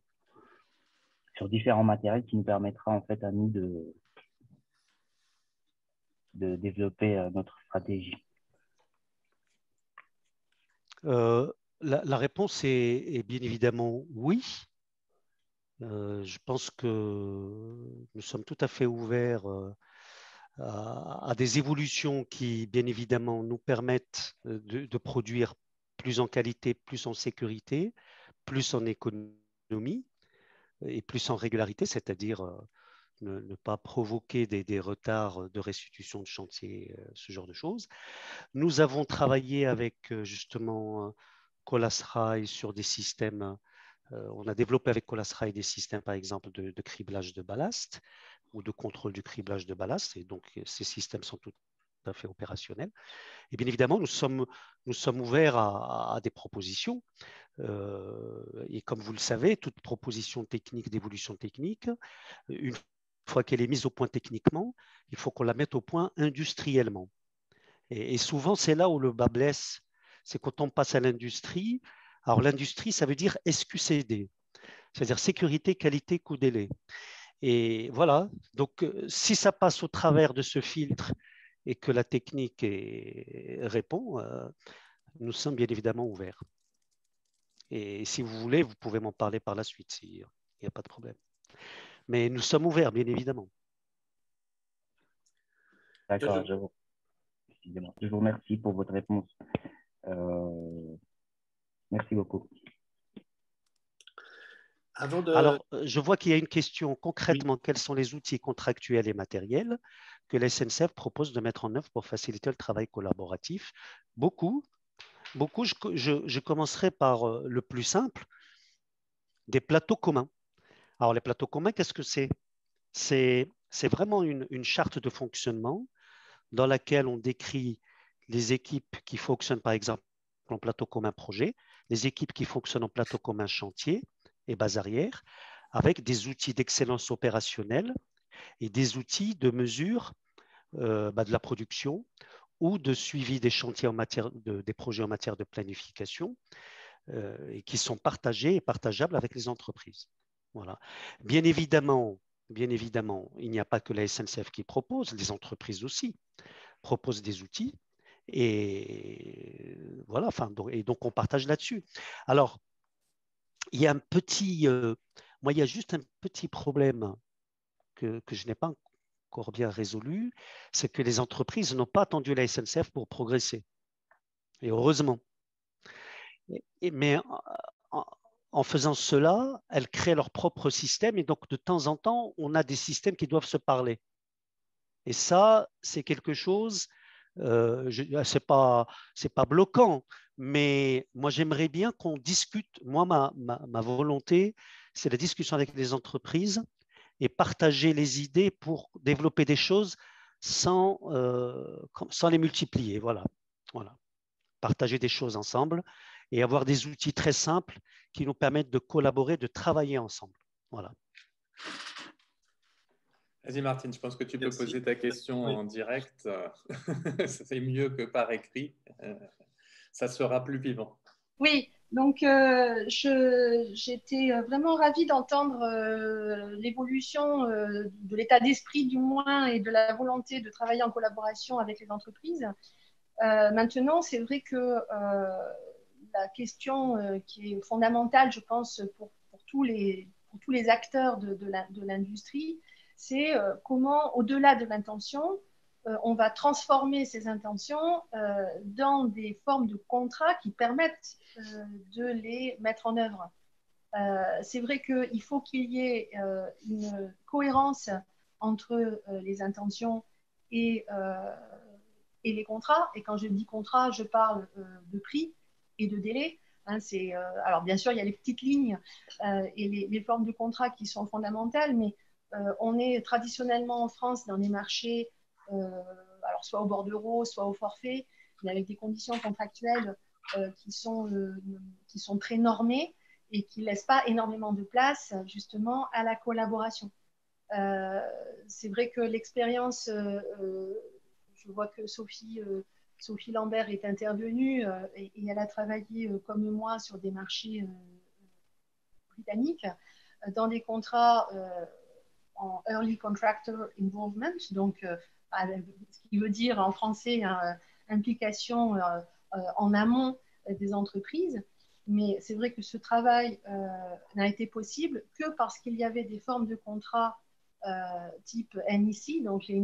matériels qui nous permettra en fait à nous de développer notre stratégie. La réponse est bien évidemment oui. Je pense que nous sommes tout à fait ouverts à des évolutions qui, bien évidemment, nous permettent de produire plus en qualité, plus en sécurité, plus en économie et plus en régularité, c'est-à-dire ne pas provoquer des retards de restitution de chantier, ce genre de choses. Nous avons travaillé avec justement Colas Rail sur des systèmes. On a développé avec Colas Rail des systèmes, par exemple, de criblage de ballast ou de contrôle du criblage de ballast. Et donc, ces systèmes sont tout à fait opérationnels. Et bien évidemment, nous sommes ouverts à des propositions. Et comme vous le savez, toute proposition technique, d'évolution technique, une fois qu'elle est mise au point techniquement, il faut qu'on la mette au point industriellement. Et souvent, c'est là où le bas blesse. C'est quand on passe à l'industrie. Alors, l'industrie, ça veut dire SQCD, c'est-à-dire sécurité, qualité, coût, délai. Et voilà, donc si ça passe au travers de ce filtre et que la technique répond, nous sommes bien évidemment ouverts. Et si vous voulez, vous pouvez m'en parler par la suite, il n'y a pas de problème. Mais nous sommes ouverts, bien évidemment. D'accord, je vous remercie pour votre réponse. Merci beaucoup. Alors, je vois qu'il y a une question concrètement. Oui. Quels sont les outils contractuels et matériels que la SNCF propose de mettre en œuvre pour faciliter le travail collaboratif? Beaucoup. Je commencerai par le plus simple, des plateaux communs. Alors, les plateaux communs, qu'est-ce que c'est? C'est C'est vraiment une charte de fonctionnement dans laquelle on décrit les équipes qui fonctionnent, par exemple, en plateau commun projet, les équipes qui fonctionnent en plateau commun chantier et base arrière, avec des outils d'excellence opérationnelle et des outils de mesure de la production ou de suivi des chantiers des projets en matière de planification et qui sont partagés et partageables avec les entreprises. Voilà. Bien évidemment, il n'y a pas que la SNCF qui propose, les entreprises aussi proposent des outils. Et voilà, et donc on partage là-dessus. Alors, il y a moi, il y a juste un petit problème que je n'ai pas encore bien résolu, c'est que les entreprises n'ont pas attendu la SNCF pour progresser. Et heureusement. Mais en faisant cela, elles créent leur propre système et donc de temps en temps, on a des systèmes qui doivent se parler. Et ça, c'est quelque chose, c'est pas bloquant, mais moi j'aimerais bien qu'on discute. Moi, ma volonté, c'est la discussion avec les entreprises et partager les idées pour développer des choses sans les multiplier. Voilà. Partager des choses ensemble et avoir des outils très simples qui nous permettent de collaborer, de travailler ensemble. Voilà. Vas-y Martine, je pense que tu peux Merci. poser ta question en direct. C'est mieux que par écrit. Ça sera plus vivant. Oui, donc j'étais vraiment ravie d'entendre l'évolution de l'état d'esprit du moins et de la volonté de travailler en collaboration avec les entreprises. Maintenant, c'est vrai que la question qui est fondamentale, je pense, pour tous les acteurs de l'industrie, c'est comment, au-delà de l'intention, on va transformer ces intentions dans des formes de contrats qui permettent de les mettre en œuvre. C'est vrai qu'il faut qu'il y ait une cohérence entre les intentions et les contrats. Et quand je dis contrat, je parle de prix et de délai. Hein, alors bien sûr, il y a les petites lignes et les formes de contrat qui sont fondamentales, mais on est traditionnellement en France dans des marchés, alors soit au bordereau, soit au forfait, mais avec des conditions contractuelles qui sont très normées et qui ne laissent pas énormément de place justement à la collaboration. C'est vrai que l'expérience, je vois que Sophie Lambert est intervenue et elle a travaillé comme moi sur des marchés britanniques dans des contrats en Early Contractor Involvement, donc ce qui veut dire en français implication en amont des entreprises. Mais c'est vrai que ce travail n'a été possible que parce qu'il y avait des formes de contrats type NEC, donc les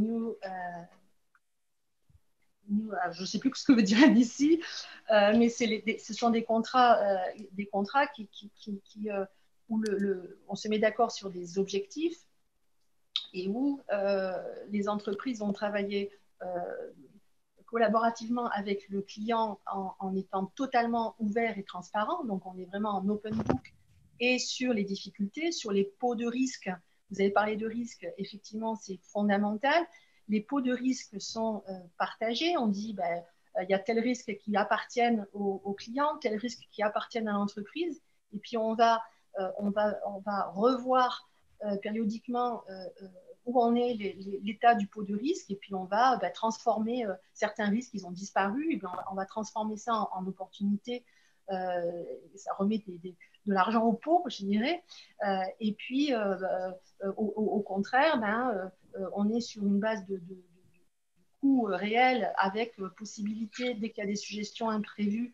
je ne sais plus ce que veut dire NEC, mais ce sont des contrats où on se met d'accord sur des objectifs et où les entreprises vont travailler collaborativement avec le client en étant totalement ouvert et transparent. Donc, on est vraiment en open book et sur les difficultés, sur les pots de risque. Vous avez parlé de risque, effectivement, c'est fondamental. Les pots de risque sont partagés. On dit, il y a tel risque qui appartiennent au client, tel risque qui appartiennent à l'entreprise. Et puis, on va revoir périodiquement où en est l'état du pot de risque, et puis on va transformer certains risques qui ont disparu, et bien on va transformer ça en opportunité. Ça remet de l'argent au pot, je dirais. Et puis, au contraire, on est sur une base de coûts réels avec possibilité, dès qu'il y a des suggestions imprévues,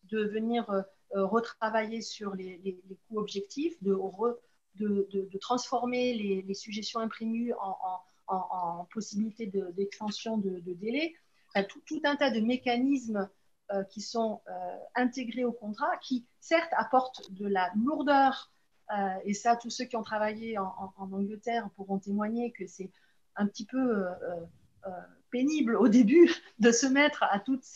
de venir retravailler sur les coûts objectifs, de transformer les suggestions imprévues en possibilité d'extension de délai. Enfin, tout un tas de mécanismes qui sont intégrés au contrat, qui certes apportent de la lourdeur, et ça, tous ceux qui ont travaillé en Angleterre pourront témoigner que c'est un petit peu pénible au début de se mettre à toutes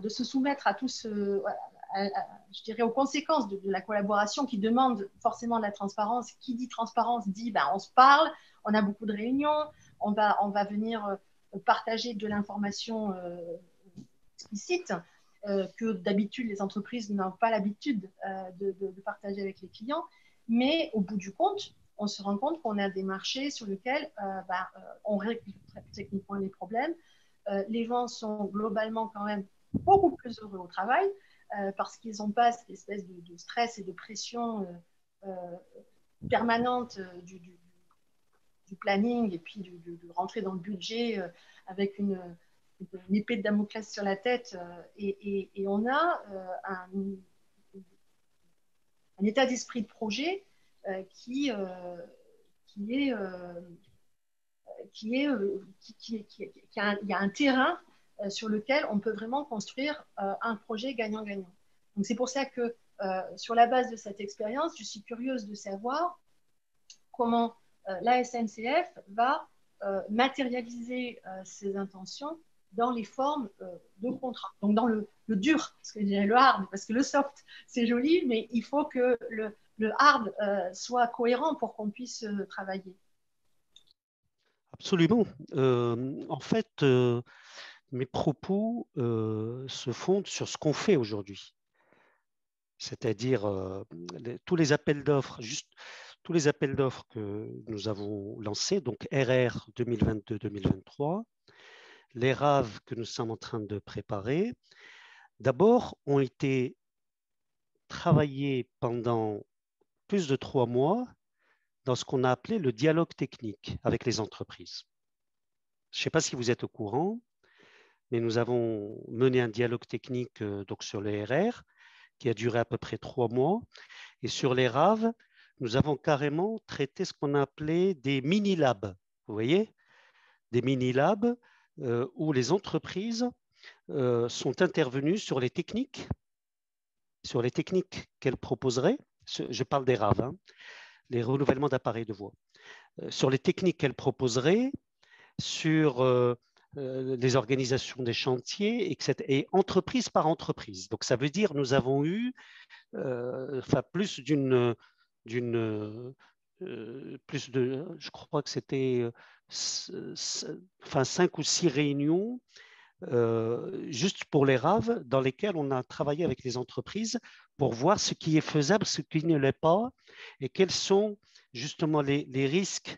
de se soumettre à je dirais, aux conséquences de la collaboration qui demande forcément de la transparence. Qui dit transparence dit ben, on se parle, on a beaucoup de réunions, on va venir partager de l'information explicite que d'habitude les entreprises n'ont pas l'habitude de partager avec les clients. Mais au bout du compte, on se rend compte qu'on a des marchés sur lesquels on règle techniquement les problèmes. Les gens sont globalement quand même beaucoup plus heureux au travail parce qu'ils n'ont pas cette espèce de stress et de pression permanente du planning et puis de rentrer dans le budget avec une épée de Damoclès sur la tête. Et on a un état d'esprit de projet qui a un terrain sur lequel on peut vraiment construire un projet gagnant-gagnant. Donc c'est pour ça que sur la base de cette expérience, je suis curieuse de savoir comment la SNCF va matérialiser ses intentions dans les formes de contrat. Donc dans le dur, parce que je dirais le hard, parce que le soft, c'est joli, mais il faut que le hard soit cohérent pour qu'on puisse travailler. Absolument. En fait, mes propos se fondent sur ce qu'on fait aujourd'hui. C'est-à-dire tous les appels d'offres, tous les appels d'offres que nous avons lancés, donc RR 2022-2023, les RAV que nous sommes en train de préparer, d'abord ont été travaillés pendant plus de 3 mois dans ce qu'on a appelé le dialogue technique avec les entreprises. Je ne sais pas si vous êtes au courant, mais nous avons mené un dialogue technique donc sur les RR qui a duré à peu près 3 mois. Et sur les RAV, nous avons carrément traité ce qu'on a appelé des mini-labs. Vous voyez, des mini-labs où les entreprises sont intervenues sur les techniques qu'elles proposeraient. Je parle des RAV, hein, les renouvellements d'appareils de voix. Sur les techniques qu'elles proposeraient, sur les organisations des chantiers, etc., et entreprise par entreprise. Donc, ça veut dire nous avons eu plus plus de, je crois que c'était 5 ou 6 réunions juste pour les RAV dans lesquelles on a travaillé avec les entreprises pour voir ce qui est faisable, ce qui ne l'est pas, et quels sont justement les risques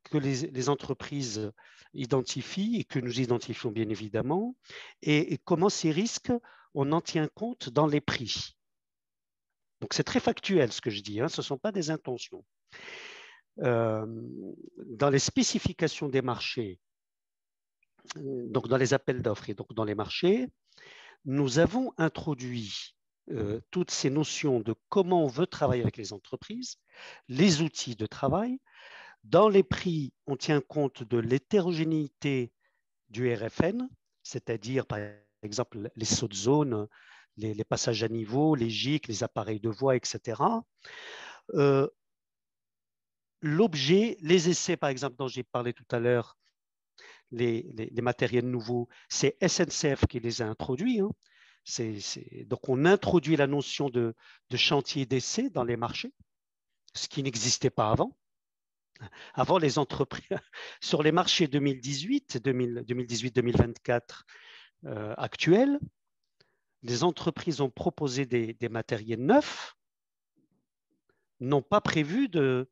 que les entreprises identifient et que nous identifions bien évidemment, et comment ces risques, on en tient compte dans les prix. Donc, c'est très factuel ce que je dis, hein, ce ne sont pas des intentions. Dans les spécifications des marchés, donc dans les appels d'offres et donc dans les marchés, nous avons introduit toutes ces notions de comment on veut travailler avec les entreprises, les outils de travail. Dans les prix, on tient compte de l'hétérogénéité du RFN, c'est-à-dire par exemple les sauts de zone, les passages à niveau, les GIC, les appareils de voix, etc. L'objet, les essais par exemple dont j'ai parlé tout à l'heure, les matériels nouveaux, c'est SNCF qui les a introduits. Hein. Donc on introduit la notion de chantier d'essai dans les marchés, ce qui n'existait pas avant. Avant, les entreprises, sur les marchés 2018-2024 actuels, les entreprises ont proposé des matériels neufs, n'ont pas prévu de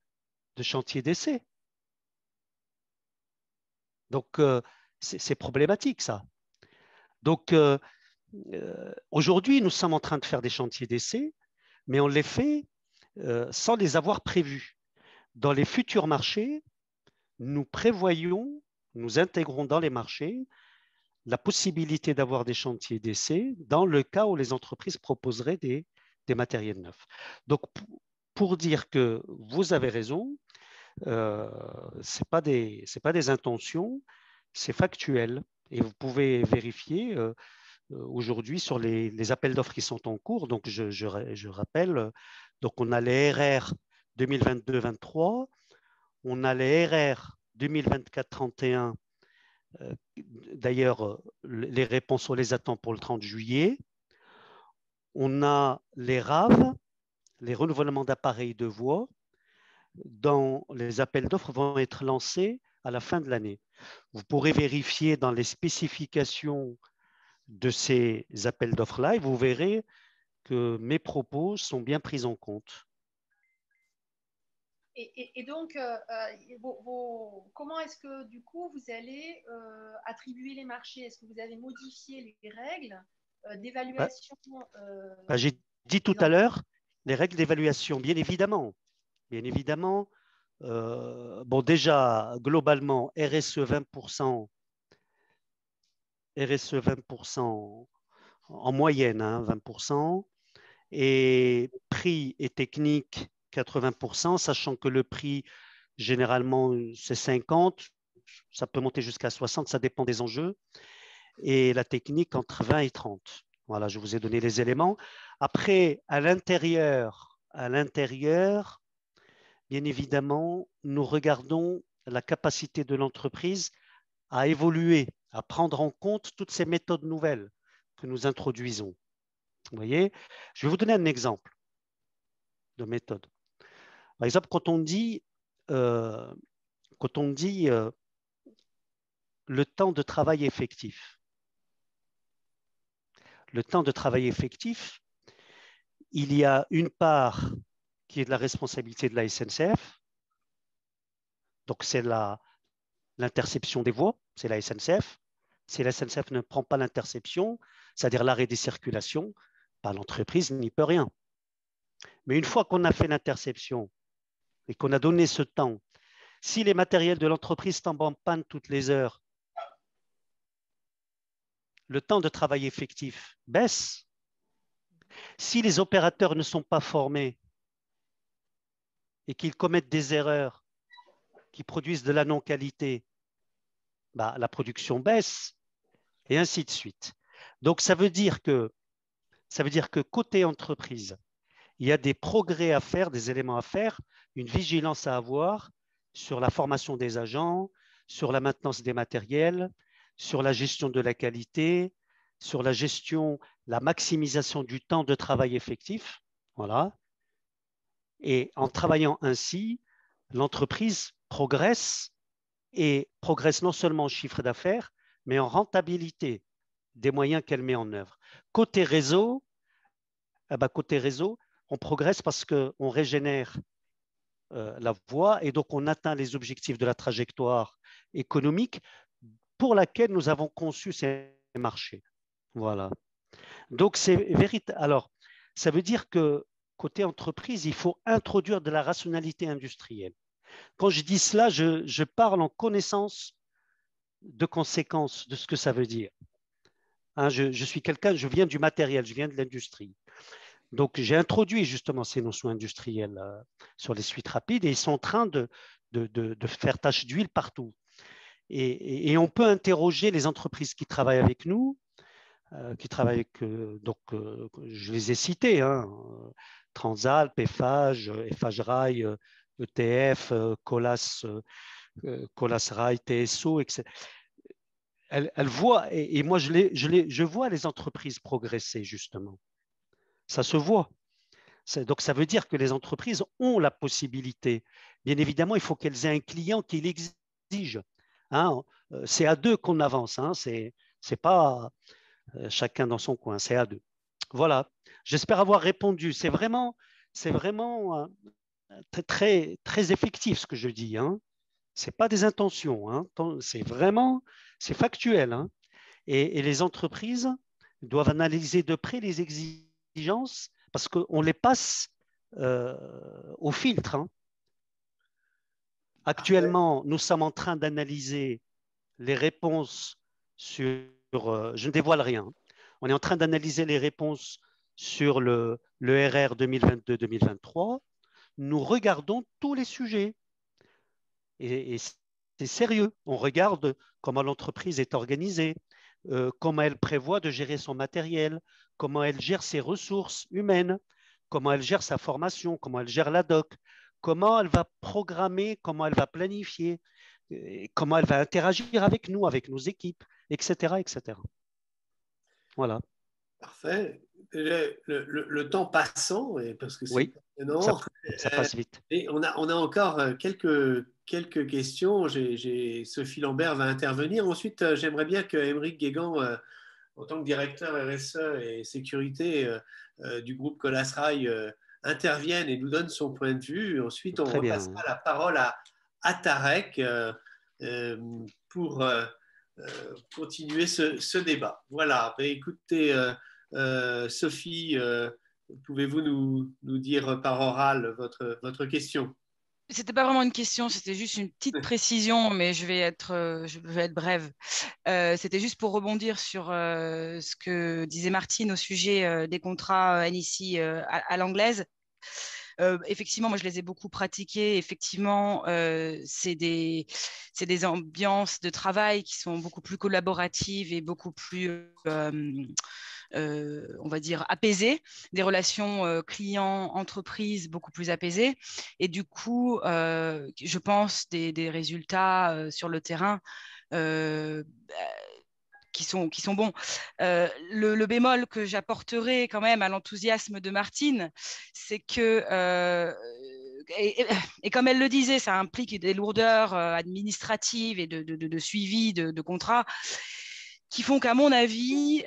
chantier d'essai. Donc, c'est problématique, ça. Donc, aujourd'hui, nous sommes en train de faire des chantiers d'essai, mais on les fait sans les avoir prévus. Dans les futurs marchés, nous prévoyons, nous intégrons dans les marchés la possibilité d'avoir des chantiers d'essai dans le cas où les entreprises proposeraient des matériels neufs. Donc, pour dire que vous avez raison, ce n'est pas des intentions, c'est factuel. Et vous pouvez vérifier aujourd'hui sur les appels d'offres qui sont en cours. Donc, je rappelle, donc on a les RR 2022-23, on a les RR 2024-31. D'ailleurs, les réponses, on les attend pour le 30 juillet. on a les RAV, les renouvellements d'appareils de voix, dont les appels d'offres vont être lancés à la fin de l'année. Vous pourrez vérifier dans les spécifications de ces appels d'offres-là et vous verrez que mes propos sont bien pris en compte. Et donc, comment est-ce que du coup vous allez attribuer les marchés? Est-ce que vous avez modifié les règles d'évaluation j'ai dit tout à l'heure, les règles d'évaluation, bien évidemment. Bien évidemment. Bon, déjà, globalement, RSE 20%, RSE 20% en moyenne, hein, 20%, et prix et technique 80%, sachant que le prix, généralement, c'est 50, ça peut monter jusqu'à 60, ça dépend des enjeux, et la technique entre 20 et 30. Voilà, je vous ai donné les éléments. Après, à l'intérieur, bien évidemment, nous regardons la capacité de l'entreprise à évoluer, à prendre en compte toutes ces méthodes nouvelles que nous introduisons. Vous voyez, je vais vous donner un exemple de méthode. Par exemple, quand on dit le temps de travail effectif. Le temps de travail effectif, il y a une part qui est de la responsabilité de la SNCF. Donc, c'est l'interception des voies, c'est la SNCF. Si la SNCF ne prend pas l'interception, c'est-à-dire l'arrêt des circulations, l'entreprise n'y peut rien. Mais une fois qu'on a fait l'interception et qu'on a donné ce temps, si les matériels de l'entreprise tombent en panne toutes les heures, le temps de travail effectif baisse. Si les opérateurs ne sont pas formés et qu'ils commettent des erreurs qui produisent de la non-qualité, la production baisse, et ainsi de suite. Donc, ça veut dire que côté entreprise, il y a des progrès à faire, des éléments à faire, une vigilance à avoir sur la formation des agents, sur la maintenance des matériels, sur la gestion de la qualité, sur la gestion, la maximisation du temps de travail effectif. Voilà. Et en travaillant ainsi, l'entreprise progresse et progresse non seulement en chiffre d'affaires, mais en rentabilité des moyens qu'elle met en œuvre. Côté réseau, on progresse parce qu'on régénère la voie et donc on atteint les objectifs de la trajectoire économique pour laquelle nous avons conçu ces marchés. Voilà. Donc, c'est véritable. Alors, ça veut dire que côté entreprise, il faut introduire de la rationalité industrielle. Quand je dis cela, je parle en connaissance de conséquences de ce que ça veut dire. Hein, je suis quelqu'un, je viens du matériel, je viens de l'industrie. Donc, j'ai introduit justement ces notions industrielles sur les suites rapides et ils sont en train de faire tache d'huile partout. Et on peut interroger les entreprises qui travaillent avec nous, qui travaillent avec, je les ai cités, hein, Transalp, Eiffage, Eiffage Rail, ETF, Colas Rail, TSO, etc. Elle voit, et moi je vois les entreprises progresser justement. Ça se voit. Donc ça veut dire que les entreprises ont la possibilité. Bien évidemment, il faut qu'elles aient un client qui l'exige. Hein, c'est à deux qu'on avance. Hein, c'est pas chacun dans son coin. C'est à deux. Voilà. J'espère avoir répondu. C'est vraiment très, très effectif ce que je dis. Hein. Ce n'est pas des intentions. Hein. C'est factuel. Hein. Et les entreprises doivent analyser de près les exigences parce qu'on les passe au filtre. Hein. Actuellement, nous sommes en train d'analyser les réponses sur... je ne dévoile rien. On est en train d'analyser les réponses sur le RR 2022-2023. Nous regardons tous les sujets. Et c'est sérieux. On regarde comment l'entreprise est organisée, comment elle prévoit de gérer son matériel, comment elle gère ses ressources humaines, comment elle gère sa formation, comment elle gère la doc, comment elle va programmer, comment elle va planifier, comment elle va interagir avec nous, avec nos équipes, etc. etc. Voilà. Parfait. Le temps passant, et parce que c'est Oui, passionnant, ça passe vite. et on a encore quelques questions. Sophie Lambert va intervenir. Ensuite, j'aimerais bien que Aymeric Guégan, en tant que directeur RSE et sécurité du groupe Colas-Rail, intervienne et nous donne son point de vue. Ensuite, on Très repassera bien. la parole à Tarek pour continuer ce débat. Voilà. Ben, écoutez, Sophie, pouvez-vous nous dire par oral votre question? C'était pas vraiment une question, c'était juste une petite précision, mais je vais être brève. C'était juste pour rebondir sur ce que disait Martine au sujet des contrats NIC à l'anglaise. Effectivement, moi, je les ai beaucoup pratiqués. Effectivement, c'est des ambiances de travail qui sont beaucoup plus collaboratives et beaucoup plus, on va dire, apaisées, des relations clients-entreprises beaucoup plus apaisées. Et du coup, je pense des résultats sur le terrain qui sont bons. Le bémol que j'apporterai quand même à l'enthousiasme de Martine, c'est que, et comme elle le disait, ça implique des lourdeurs administratives et de suivi de contrats qui font qu'à mon avis,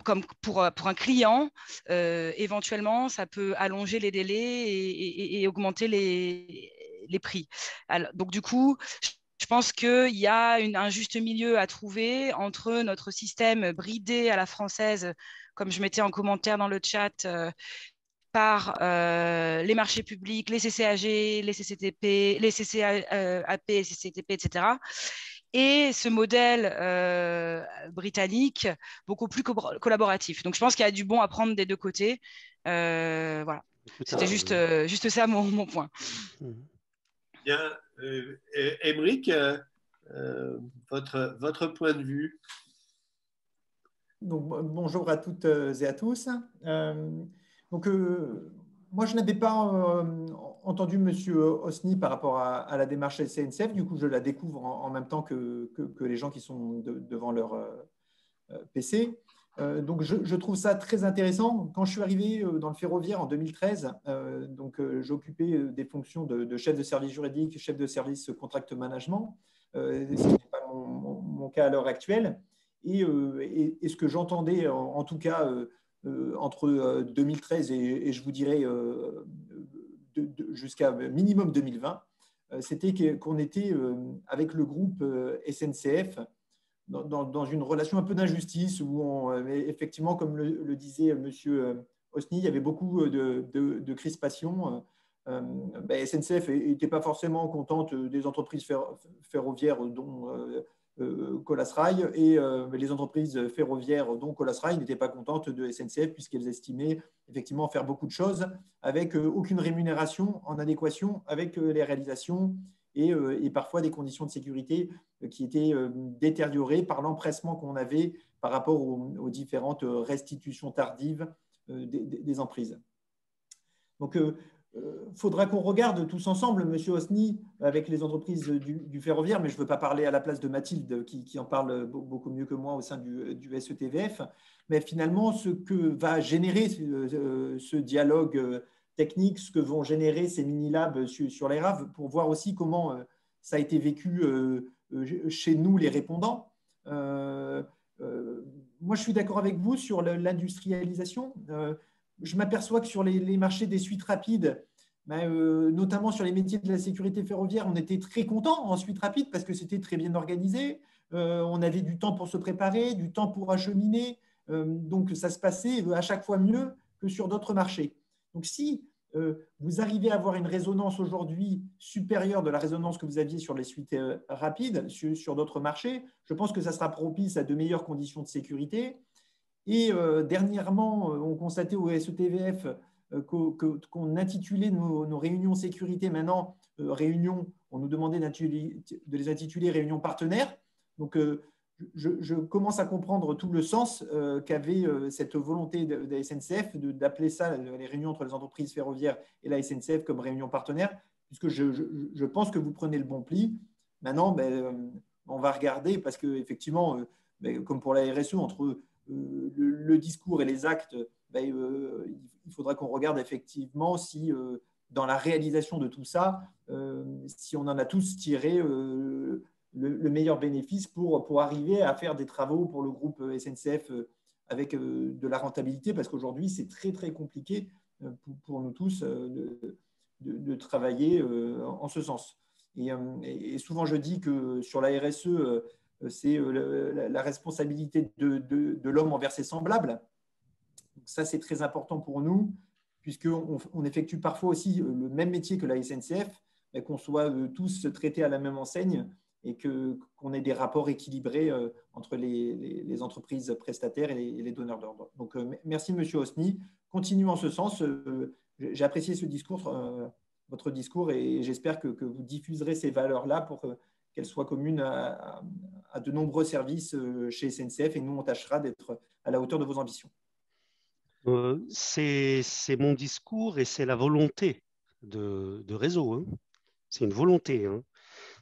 comme pour un client, éventuellement, ça peut allonger les délais et augmenter les prix. Alors, donc, du coup, je pense qu'il y a un juste milieu à trouver entre notre système bridé à la française, comme je mettais en commentaire dans le chat, par les marchés publics, les CCAG, les CCTP, les CCAP, les CCTP, etc. Et ce modèle britannique beaucoup plus collaboratif. Donc, je pense qu'il y a du bon à prendre des deux côtés. Voilà. C'était juste ça mon point. Bien. Aymeric, votre point de vue? Donc, bonjour à toutes et à tous. Moi, je n'avais pas entendu M. Hosny par rapport à la démarche SNCF. Du coup, je la découvre en même temps que les gens qui sont devant leur PC. Donc, je trouve ça très intéressant. Quand je suis arrivé dans le ferroviaire en 2013, j'occupais des fonctions de chef de service juridique, chef de service contract management, ce qui n'est pas mon cas à l'heure actuelle. Et ce que j'entendais, en tout cas, entre 2013 et je vous dirais jusqu'à minimum 2020, c'était qu'on était avec le groupe SNCF dans une relation un peu d'injustice où, effectivement, comme le disait M. Hosny, il y avait beaucoup de crispation. SNCF n'était pas forcément contente des entreprises ferroviaires dont Colas-Rail et les entreprises ferroviaires dont Colas-Rail n'étaient pas contentes de SNCF puisqu'elles estimaient effectivement faire beaucoup de choses avec aucune rémunération en adéquation avec les réalisations et parfois des conditions de sécurité qui étaient détériorées par l'empressement qu'on avait par rapport aux différentes restitutions tardives des emprises. Donc, faudra qu'on regarde tous ensemble, M. Hosny, avec les entreprises du ferroviaire, mais je ne veux pas parler à la place de Mathilde, qui en parle beaucoup mieux que moi au sein du SETVF. Mais finalement, ce que va générer ce dialogue technique, ce que vont générer ces mini-labs sur les RAV, pour voir aussi comment ça a été vécu chez nous, les répondants. Moi, je suis d'accord avec vous sur l'industrialisation. Je m'aperçois que sur les marchés des suites rapides, notamment sur les métiers de la sécurité ferroviaire, on était très contents en suite rapide parce que c'était très bien organisé. On avait du temps pour se préparer, du temps pour acheminer. Donc, ça se passait à chaque fois mieux que sur d'autres marchés. Donc, si vous arrivez à avoir une résonance aujourd'hui supérieure de la résonance que vous aviez sur les suites rapides, sur d'autres marchés, je pense que ça sera propice à de meilleures conditions de sécurité. Et dernièrement, on constatait au SETVF qu'on intitulait nos réunions sécurité maintenant réunions, on nous demandait de les intituler réunions partenaires. Donc, je commence à comprendre tout le sens qu'avait cette volonté de la SNCF d'appeler ça les réunions entre les entreprises ferroviaires et la SNCF comme réunions partenaires, puisque je pense que vous prenez le bon pli. Maintenant, on va regarder parce qu'effectivement, comme pour la RSE, entre le discours et les actes, il faudra qu'on regarde effectivement si dans la réalisation de tout ça, si on en a tous tiré le meilleur bénéfice pour arriver à faire des travaux pour le groupe SNCF avec de la rentabilité, parce qu'aujourd'hui, c'est très, très compliqué pour nous tous de travailler en ce sens. Et souvent, je dis que sur la RSE, c'est la responsabilité de l'homme envers ses semblables. Donc ça, c'est très important pour nous, puisqu'on effectue parfois aussi le même métier que la SNCF, mais qu'on soit tous traités à la même enseigne et qu'on ait des rapports équilibrés entre les entreprises prestataires et les donneurs d'ordre. Donc, merci, M. Hosny. Continuons en ce sens. J'ai apprécié ce discours, votre discours, et j'espère que vous diffuserez ces valeurs-là pour qu'elles soient communes à de nombreux services chez SNCF, et nous, on tâchera d'être à la hauteur de vos ambitions. C'est mon discours et c'est la volonté de réseau. Hein. C'est une volonté. Hein.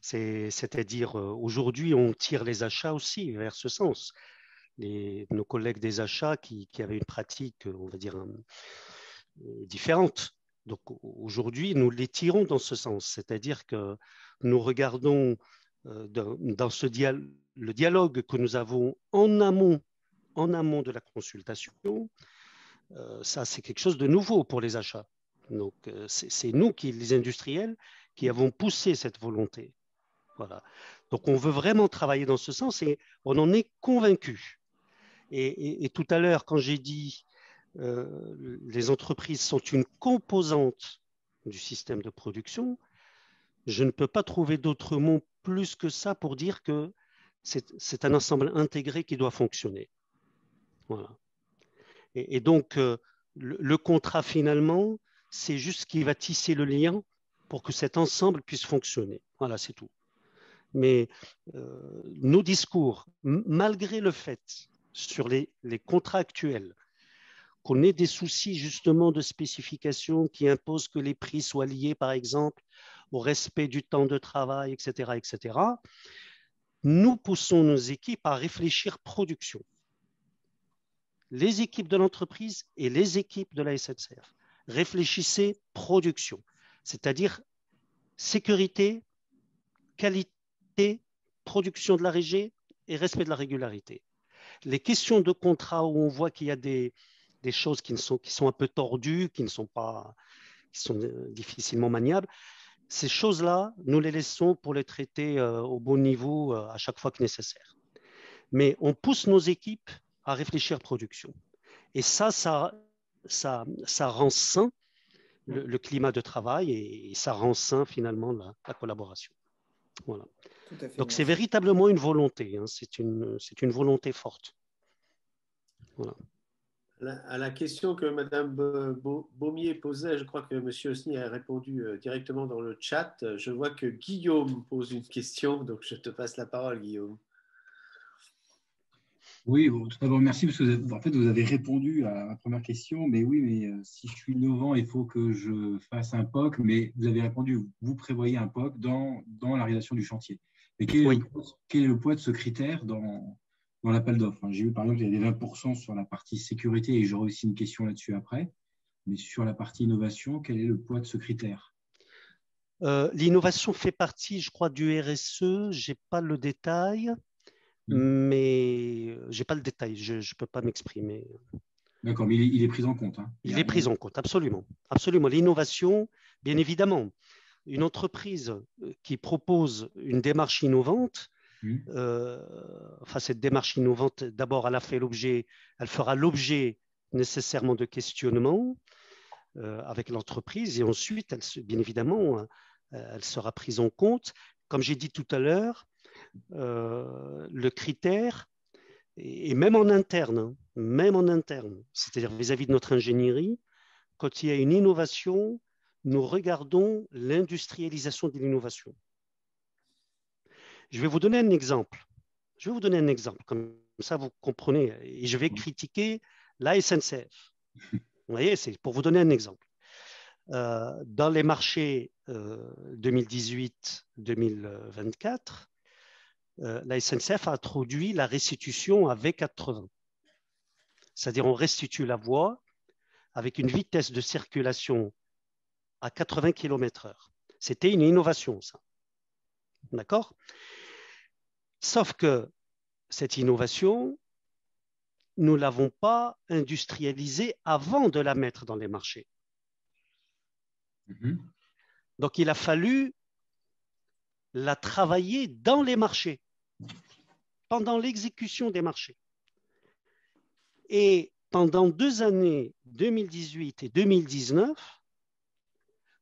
C'est-à-dire, aujourd'hui, on tire les achats aussi vers ce sens. Nos collègues des achats qui avaient une pratique, on va dire, différente. Donc, aujourd'hui, nous les tirons dans ce sens. C'est-à-dire que nous regardons dans le dialogue que nous avons en amont de la consultation. Ça, c'est quelque chose de nouveau pour les achats. Donc, c'est nous, les industriels, qui avons poussé cette volonté. Voilà. Donc, on veut vraiment travailler dans ce sens et on en est convaincu. Et tout à l'heure, quand j'ai dit les entreprises sont une composante du système de production, je ne peux pas trouver d'autres mots plus que ça pour dire que c'est un ensemble intégré qui doit fonctionner. Voilà. Et donc, le contrat, finalement, c'est juste ce qui va tisser le lien pour que cet ensemble puisse fonctionner. Voilà, c'est tout. Mais nos discours, malgré le fait, sur les contrats actuels, qu'on ait des soucis justement de spécification qui imposent que les prix soient liés, par exemple, au respect du temps de travail, etc., nous poussons nos équipes à réfléchir production. Les équipes de l'entreprise et les équipes de la SNCF. Réfléchissez production, c'est-à-dire sécurité, qualité, production de la régie et respect de la régularité. Les questions de contrat où on voit qu'il y a des choses qui sont un peu tordues, qui sont difficilement maniables, ces choses-là, nous les laissons pour les traiter au bon niveau à chaque fois que nécessaire. Mais on pousse nos équipes à réfléchir production. Et ça rend sain le climat de travail et ça rend sain finalement la collaboration. Voilà. Tout à fait, donc merci. c'est véritablement une volonté, hein, c'est une volonté forte. Voilà. À la question que Mme Baumier posait, je crois que M. Hosny a répondu directement dans le chat. Je vois que Guillaume pose une question, donc je te passe la parole, Guillaume. Oui, bon, tout d'abord, merci, parce que en fait, vous avez répondu à ma première question. Mais oui, mais si je suis innovant, il faut que je fasse un POC. Mais vous avez répondu, vous prévoyez un POC dans la réalisation du chantier. Mais quel est le poids de ce critère dans l'appel d'offres? J'ai vu, par exemple, il y a des 20% sur la partie sécurité, et j'aurai aussi une question là-dessus après. Mais sur la partie innovation, quel est le poids de ce critère? L'innovation fait partie, je crois, du RSE. Je n'ai pas le détail. Mais je n'ai pas le détail, je ne peux pas m'exprimer. D'accord, mais il est pris en compte. Hein. Il est pris en compte, absolument. Absolument. L'innovation, bien évidemment, une entreprise qui propose une démarche innovante, cette démarche innovante, d'abord, elle fera l'objet nécessairement de questionnements avec l'entreprise et ensuite, bien évidemment, elle sera prise en compte. Comme j'ai dit tout à l'heure, le critère, et même en interne, c'est-à-dire vis-à-vis de notre ingénierie, quand il y a une innovation, nous regardons l'industrialisation de l'innovation. Je vais vous donner un exemple. Comme ça vous comprenez, et je vais critiquer la SNCF. Vous voyez, c'est pour vous donner un exemple. Dans les marchés 2018-2024, la SNCF a introduit la restitution à V80. C'est-à-dire on restitue la voie avec une vitesse de circulation à 80 km/h. C'était une innovation, ça. D'accord? Sauf que cette innovation, nous ne l'avons pas industrialisée avant de la mettre dans les marchés. Donc, il a fallu la travailler dans les marchés, pendant l'exécution des marchés. Et pendant 2 années, 2018 et 2019,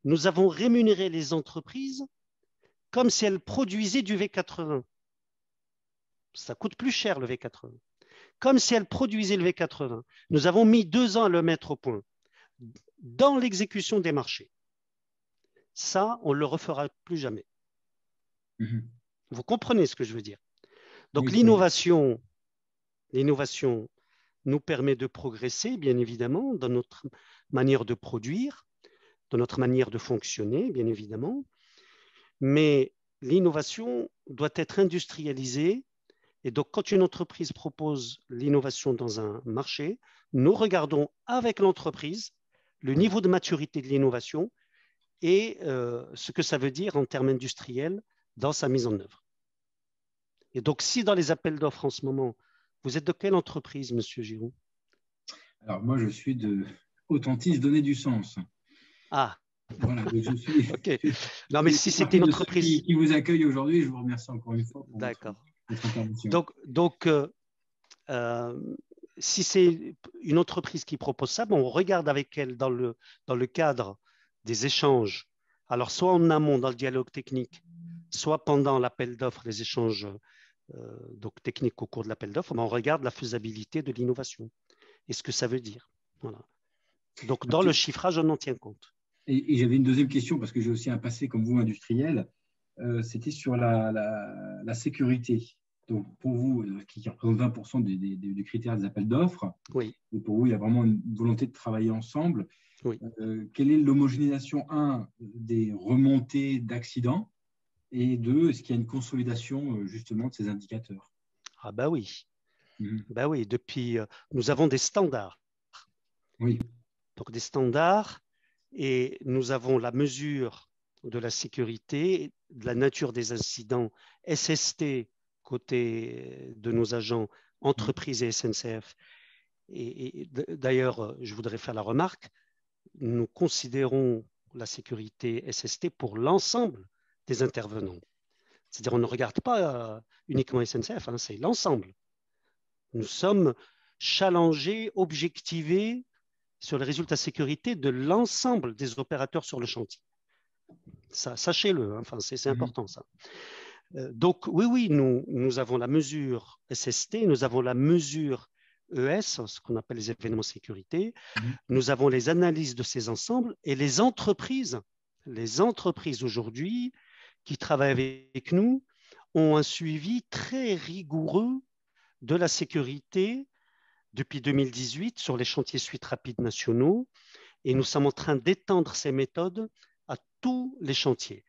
nous avons rémunéré les entreprises comme si elles produisaient du V80. Ça coûte plus cher le V80. Comme si elles produisaient le V80. Nous avons mis 2 ans à le mettre au point dans l'exécution des marchés. Ça, on ne le refera plus jamais. Vous comprenez ce que je veux dire? Donc, oui, l'innovation nous permet de progresser, bien évidemment, dans notre manière de produire, dans notre manière de fonctionner, bien évidemment. Mais l'innovation doit être industrialisée. Et donc, quand une entreprise propose l'innovation dans un marché, nous regardons avec l'entreprise le niveau de maturité de l'innovation et ce que ça veut dire en termes industriels dans sa mise en œuvre. Et donc, si dans les appels d'offres en ce moment, vous êtes de quelle entreprise, Monsieur Giroux? Alors, moi, je suis de Authentis Donner du Sens. Ah, voilà, donc je suis. Ok. Non, mais si c'était une entreprise qui vous accueille aujourd'hui, je vous remercie encore une fois pour D'accord. votre intervention. Donc si c'est une entreprise qui propose ça, on regarde avec elle dans le cadre des échanges. Alors, soit en amont dans le dialogue technique, soit pendant l'appel d'offres, les échanges donc techniques au cours de l'appel d'offres, on regarde la faisabilité de l'innovation et ce que ça veut dire. Voilà. Donc, dans le chiffrage, on en tient compte. Et j'avais une deuxième question, parce que j'ai aussi un passé comme vous, industriel. C'était sur la sécurité. Donc, pour vous, qui représente 20% du critère des appels d'offres, oui. Et pour vous, il y a vraiment une volonté de travailler ensemble. Oui. Quelle est l'homogénéisation, 1, des remontées d'accidents, et 2, est-ce qu'il y a une consolidation justement de ces indicateurs? Ah bah oui. Bah oui, depuis, nous avons des standards. Oui. Donc des standards, et nous avons la mesure de la sécurité, de la nature des incidents, SST côté de nos agents, entreprises et SNCF. Et d'ailleurs, je voudrais faire la remarque, nous considérons la sécurité SST pour l'ensemble des intervenants. C'est-à-dire, on ne regarde pas uniquement SNCF, hein, c'est l'ensemble. Nous sommes challengés, objectivés sur les résultats sécurité de l'ensemble des opérateurs sur le chantier. Ça, sachez-le, hein, enfin, c'est important ça. Donc, oui, nous avons la mesure SST, nous avons la mesure ES, ce qu'on appelle les événements sécurité, nous avons les analyses de ces ensembles et les entreprises aujourd'hui qui travaillent avec nous ont un suivi très rigoureux de la sécurité depuis 2018 sur les chantiers suites rapides nationaux et nous sommes en train d'étendre ces méthodes à tous les chantiers.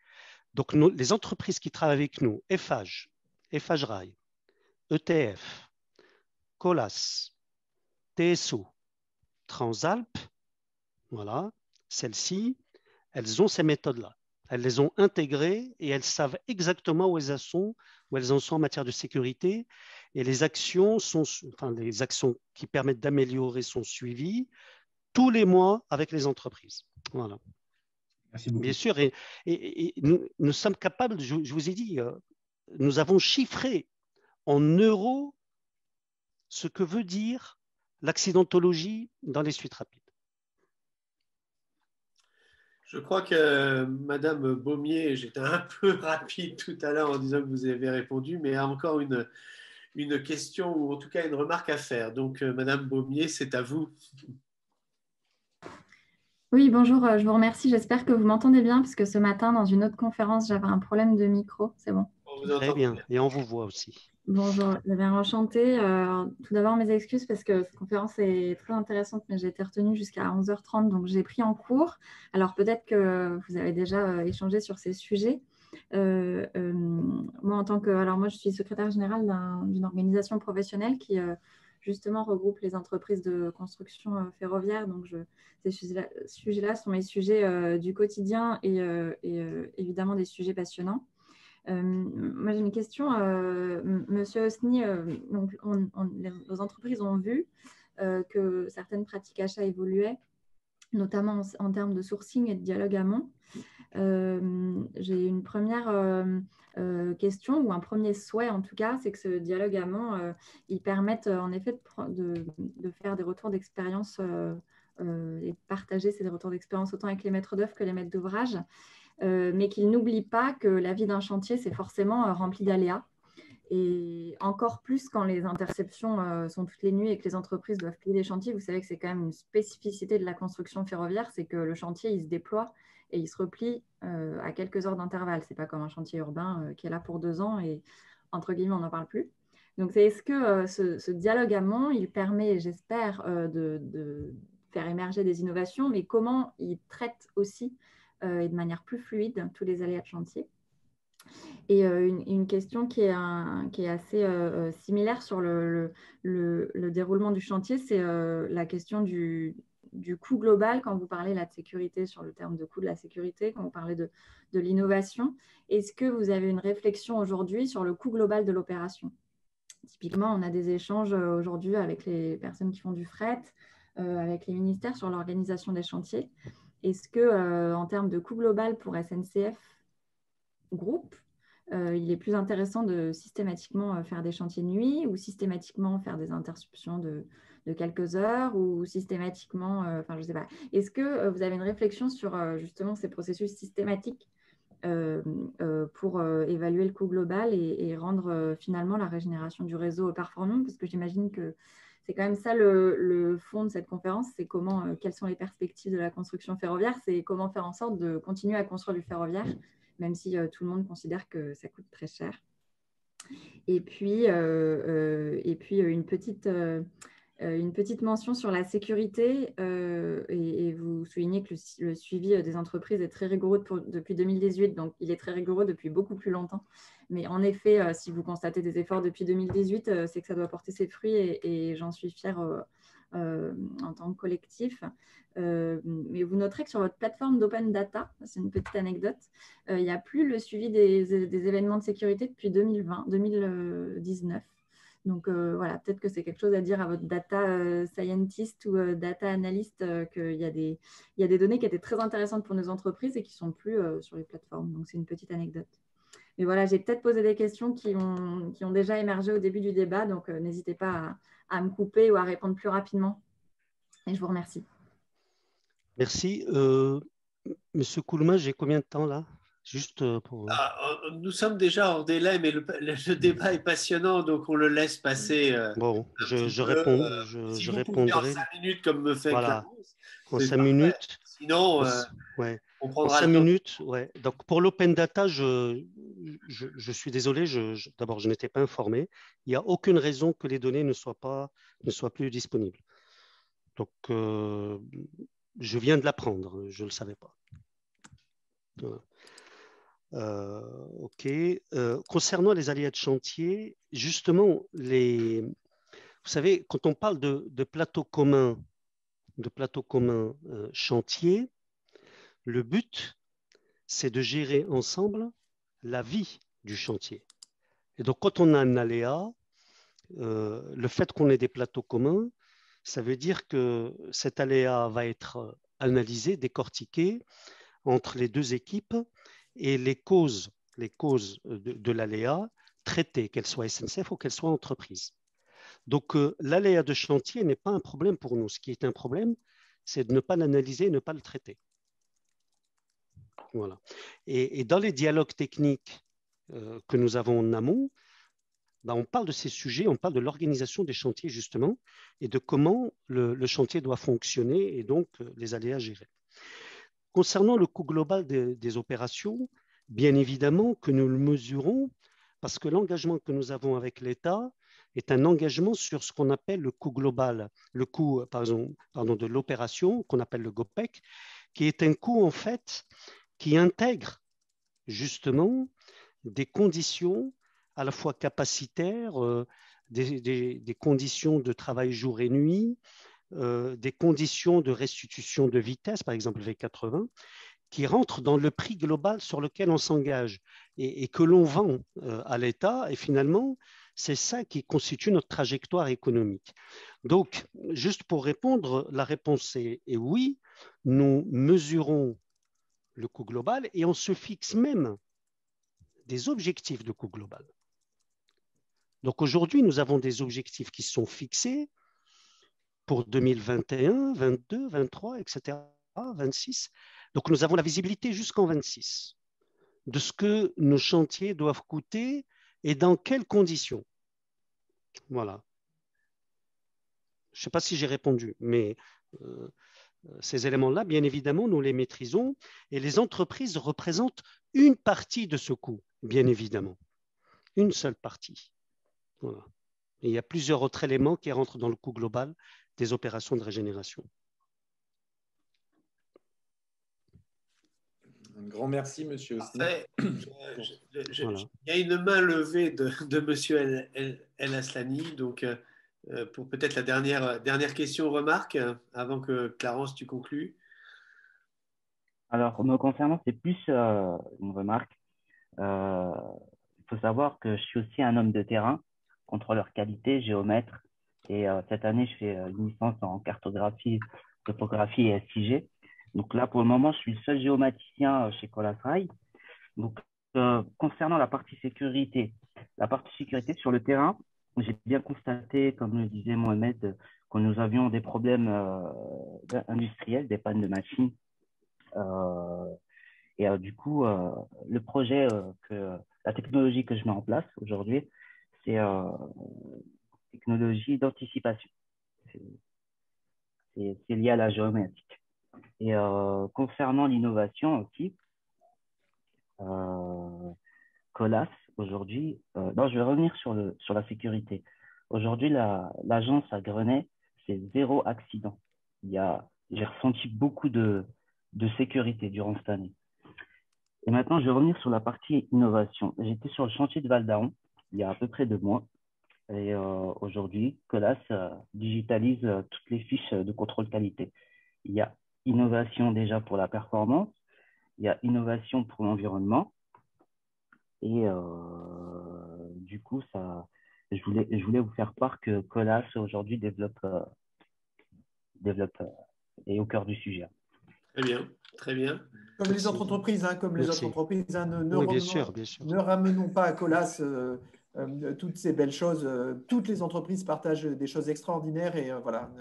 Donc, les entreprises qui travaillent avec nous, Eiffage Rail, ETF, Colas, TSO, Transalp, voilà, celles-ci, elles ont ces méthodes-là. Elles les ont intégrées et elles savent exactement où elles en sont en matière de sécurité. Et les actions qui permettent d'améliorer son suivi tous les mois avec les entreprises. Voilà. Merci beaucoup. Bien sûr, et nous sommes capables, je vous ai dit, nous avons chiffré en euros ce que veut dire l'accidentologie dans les suites rapides. Je crois que Madame Baumier, j'étais un peu rapide tout à l'heure en disant que vous avez répondu, mais a encore une question ou en tout cas une remarque à faire. Donc, Madame Baumier, c'est à vous. Oui, bonjour, je vous remercie. J'espère que vous m'entendez bien, puisque ce matin, dans une autre conférence, j'avais un problème de micro. C'est bon? Très bien, et on vous voit aussi. Bonjour, je bien enchantée. Tout d'abord, mes excuses parce que cette conférence est très intéressante, mais j'ai été retenue jusqu'à 11h30, donc j'ai pris en cours. Alors, peut-être que vous avez déjà échangé sur ces sujets. Moi, alors moi, je suis secrétaire générale d'une organisation professionnelle qui justement regroupe les entreprises de construction ferroviaire. Donc, ces sujets-là sont mes sujets du quotidien et évidemment des sujets passionnants. Moi, j'ai une question. Monsieur Hosny, donc les entreprises ont vu que certaines pratiques achats évoluaient, notamment en termes de sourcing et de dialogue amont. J'ai une première question ou un premier souhait en tout cas, c'est que ce dialogue amont, il permette en effet de faire des retours d'expérience et de partager ces retours d'expérience autant avec les maîtres d'œuvre que les maîtres d'ouvrage, mais qu'il n'oublie pas que la vie d'un chantier, c'est forcément rempli d'aléas. Et encore plus quand les interceptions sont toutes les nuits et que les entreprises doivent plier les chantiers. Vous savez que c'est quand même une spécificité de la construction ferroviaire, c'est que le chantier, il se déploie et il se replie à quelques heures d'intervalle. Ce n'est pas comme un chantier urbain qui est là pour 2 ans et, entre guillemets, on n'en parle plus. Donc, est-ce que ce dialogue amont, il permet, j'espère, de faire émerger des innovations, mais comment il traite aussi et de manière plus fluide tous les aléas de chantier? Et une question qui est assez similaire sur le déroulement du chantier, c'est la question du coût global. Quand vous parlez là, de sécurité, sur le terme de coût de la sécurité, quand vous parlez de l'innovation, est-ce que vous avez une réflexion aujourd'hui sur le coût global de l'opération? Typiquement, on a des échanges aujourd'hui avec les personnes qui font du fret, avec les ministères sur l'organisation des chantiers. Est-ce que, en termes de coût global pour SNCF Group, il est plus intéressant de systématiquement faire des chantiers de nuit ou systématiquement faire des interruptions de quelques heures ou systématiquement, enfin je ne sais pas. Est-ce que vous avez une réflexion sur justement ces processus systématiques pour évaluer le coût global et rendre finalement la régénération du réseau performant? Parce que j'imagine que c'est quand même ça le fond de cette conférence, c'est quelles sont les perspectives de la construction ferroviaire, c'est comment faire en sorte de continuer à construire du ferroviaire, même si tout le monde considère que ça coûte très cher. Et puis une petite mention sur la sécurité. Et vous soulignez que le suivi des entreprises est très rigoureux depuis 2018, donc il est très rigoureux depuis beaucoup plus longtemps. Mais en effet, si vous constatez des efforts depuis 2018, c'est que ça doit porter ses fruits et j'en suis fière en tant que collectif. Mais vous noterez que sur votre plateforme d'open data, c'est une petite anecdote, il n'y a plus le suivi des événements de sécurité depuis 2019. Donc voilà, peut-être que c'est quelque chose à dire à votre data scientist ou data analyst, qu'il y a des données qui étaient très intéressantes pour nos entreprises et qui ne sont plus sur les plateformes. Donc c'est une petite anecdote. Mais voilà, j'ai peut-être posé des questions qui ont déjà émergé au début du débat, donc n'hésitez pas à me couper ou à répondre plus rapidement. Et je vous remercie. Merci. Monsieur Koulma, j'ai combien de temps là? Juste pour... Nous sommes déjà hors délai, mais le débat est passionnant, donc on le laisse passer. Bon, je réponds. Si vous répondrai en 5 minutes, comme me fait voilà. Clarence. En 5 minutes. Sinon, ouais. on prendra en 5 minutes. Ouais. Donc pour l'open data, je suis désolé. D'abord, je n'étais pas informé. Il n'y a aucune raison que les données ne soient plus disponibles. Donc, je viens de l'apprendre. Je ne le savais pas. Voilà. OK. Concernant les aléas de chantier, justement, vous savez, quand on parle de plateau commun, chantier, le but, c'est de gérer ensemble la vie du chantier. Et donc, quand on a un aléa, le fait qu'on ait des plateaux communs, ça veut dire que cet aléa va être analysé, décortiqué entre les deux équipes et les causes de l'aléa traitées, qu'elles soient SNCF ou qu'elles soient entreprises. Donc, l'aléa de chantier n'est pas un problème pour nous. Ce qui est un problème, c'est de ne pas l'analyser et ne pas le traiter. Voilà. Et dans les dialogues techniques que nous avons en amont, on parle de ces sujets, on parle de l'organisation des chantiers justement et de comment le chantier doit fonctionner et donc les aléas gérés. Concernant le coût global des opérations, bien évidemment que nous le mesurons parce que l'engagement que nous avons avec l'État est un engagement sur ce qu'on appelle le coût global, le coût de l'opération qu'on appelle le GOPEC, qui est un coût en fait qui intègre justement des conditions à la fois capacitaires, des conditions de travail jour et nuit, des conditions de restitution de vitesse, par exemple V80, qui rentrent dans le prix global sur lequel on s'engage et que l'on vend à l'État. Et finalement, c'est ça qui constitue notre trajectoire économique. Donc, juste pour répondre, la réponse est oui, nous mesurons le coût global et on se fixe même des objectifs de coût global. Donc aujourd'hui, nous avons des objectifs qui sont fixés pour 2021, 22, 23, etc., 26. Donc nous avons la visibilité jusqu'en 26 de ce que nos chantiers doivent coûter et dans quelles conditions. Voilà. Je ne sais pas si j'ai répondu, mais ces éléments-là, bien évidemment, nous les maîtrisons et les entreprises représentent une partie de ce coût, bien évidemment. Une seule partie. Voilà. Et il y a plusieurs autres éléments qui rentrent dans le coût global des opérations de régénération. Un grand merci, monsieur Hosny. Il y a une main levée de monsieur El Aslani, donc pour peut-être la dernière question, remarque, avant que Clarence, tu conclues. Alors, me concernant, c'est plus une remarque. Il faut savoir que je suis aussi un homme de terrain, contrôleur qualité, géomètre, et cette année, je fais une licence en cartographie, topographie et SIG. Donc là, pour le moment, je suis le seul géomaticien chez Colas Rail. Donc, concernant la partie sécurité sur le terrain, j'ai bien constaté, comme le disait Mohamed, que nous avions des problèmes industriels, des pannes de machines. Du coup, le projet, la technologie que je mets en place aujourd'hui, c'est technologie d'anticipation. C'est lié à la géométrique. Et concernant l'innovation aussi, Colas, aujourd'hui, non, je vais revenir sur la sécurité. Aujourd'hui, l'agence à Grenay, c'est 0 accident. J'ai ressenti beaucoup de sécurité durant cette année. Et maintenant, je vais revenir sur la partie innovation. J'étais sur le chantier de Val d'Aron il y a à peu près 2 mois. Et aujourd'hui, Colas digitalise toutes les fiches de contrôle qualité. Il y a innovation déjà pour la performance, il y a innovation pour l'environnement. Et du coup, je voulais vous faire part que Colas aujourd'hui développe est au cœur du sujet. Très bien, très bien. Comme les autres entreprises, ne ramenons pas à Colas toutes ces belles choses. Toutes les entreprises partagent des choses extraordinaires et voilà.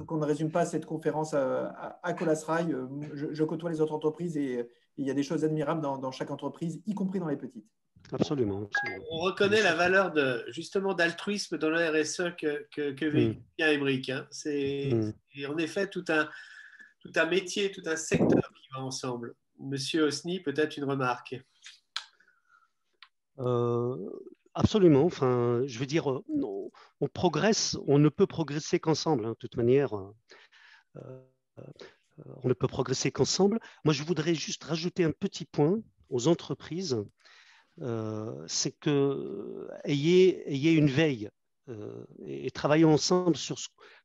Qu'on ne résume pas cette conférence à Colas Rail. Je côtoie les autres entreprises et il y a des choses admirables dans chaque entreprise, y compris dans les petites. Absolument. On reconnaît la valeur justement d'altruisme dans le RSE que véhicule bien Émeric. Hein. C'est en effet tout un métier, tout un secteur qui va ensemble. Monsieur Hosny, peut-être une remarque. Absolument. Enfin, je veux dire, on progresse, on ne peut progresser qu'ensemble. Hein, de toute manière, on ne peut progresser qu'ensemble. Moi, je voudrais juste rajouter un petit point aux entreprises. C'est que ayez une veille et travaillons ensemble sur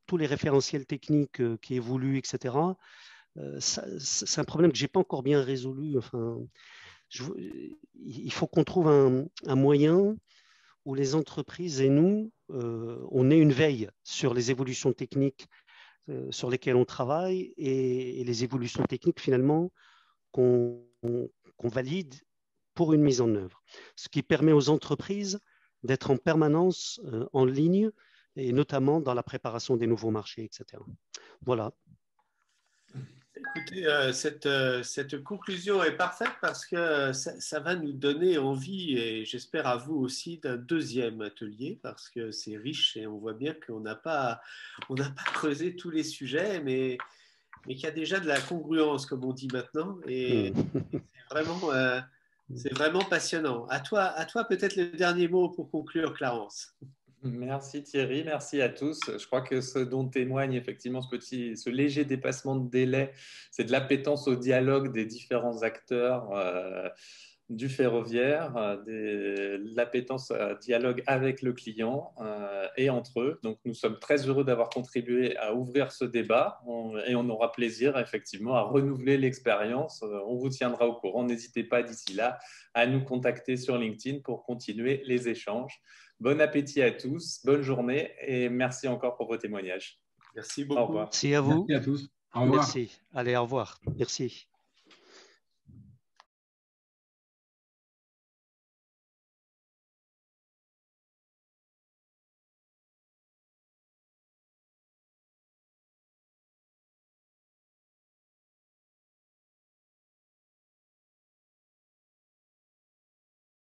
tous les référentiels techniques qui évoluent, etc. C'est un problème que je n'ai pas encore bien résolu. Enfin, il faut qu'on trouve un moyen où les entreprises et nous, on ait une veille sur les évolutions techniques sur lesquelles on travaille et les évolutions techniques finalement qu'on valide pour une mise en œuvre. Ce qui permet aux entreprises d'être en permanence en ligne et notamment dans la préparation des nouveaux marchés, etc. Voilà. Écoutez, cette conclusion est parfaite parce que ça va nous donner envie, et j'espère à vous aussi, d'un deuxième atelier parce que c'est riche et on voit bien qu'on n'a pas creusé tous les sujets, mais qu'il y a déjà de la congruence, comme on dit maintenant, et c'est vraiment passionnant. À toi peut-être le dernier mot pour conclure, Clarence. Merci Thierry, merci à tous. Je crois que ce dont témoigne effectivement ce léger dépassement de délai, c'est de l'appétence au dialogue des différents acteurs du ferroviaire, l'appétence à dialogue avec le client et entre eux. Donc nous sommes très heureux d'avoir contribué à ouvrir ce débat et on aura plaisir effectivement à renouveler l'expérience. On vous tiendra au courant. N'hésitez pas d'ici là à nous contacter sur LinkedIn pour continuer les échanges. Bon appétit à tous, bonne journée et merci encore pour vos témoignages. Merci beaucoup. Au revoir. Merci à vous. Merci à tous. Au revoir. Merci. Allez, au revoir. Merci.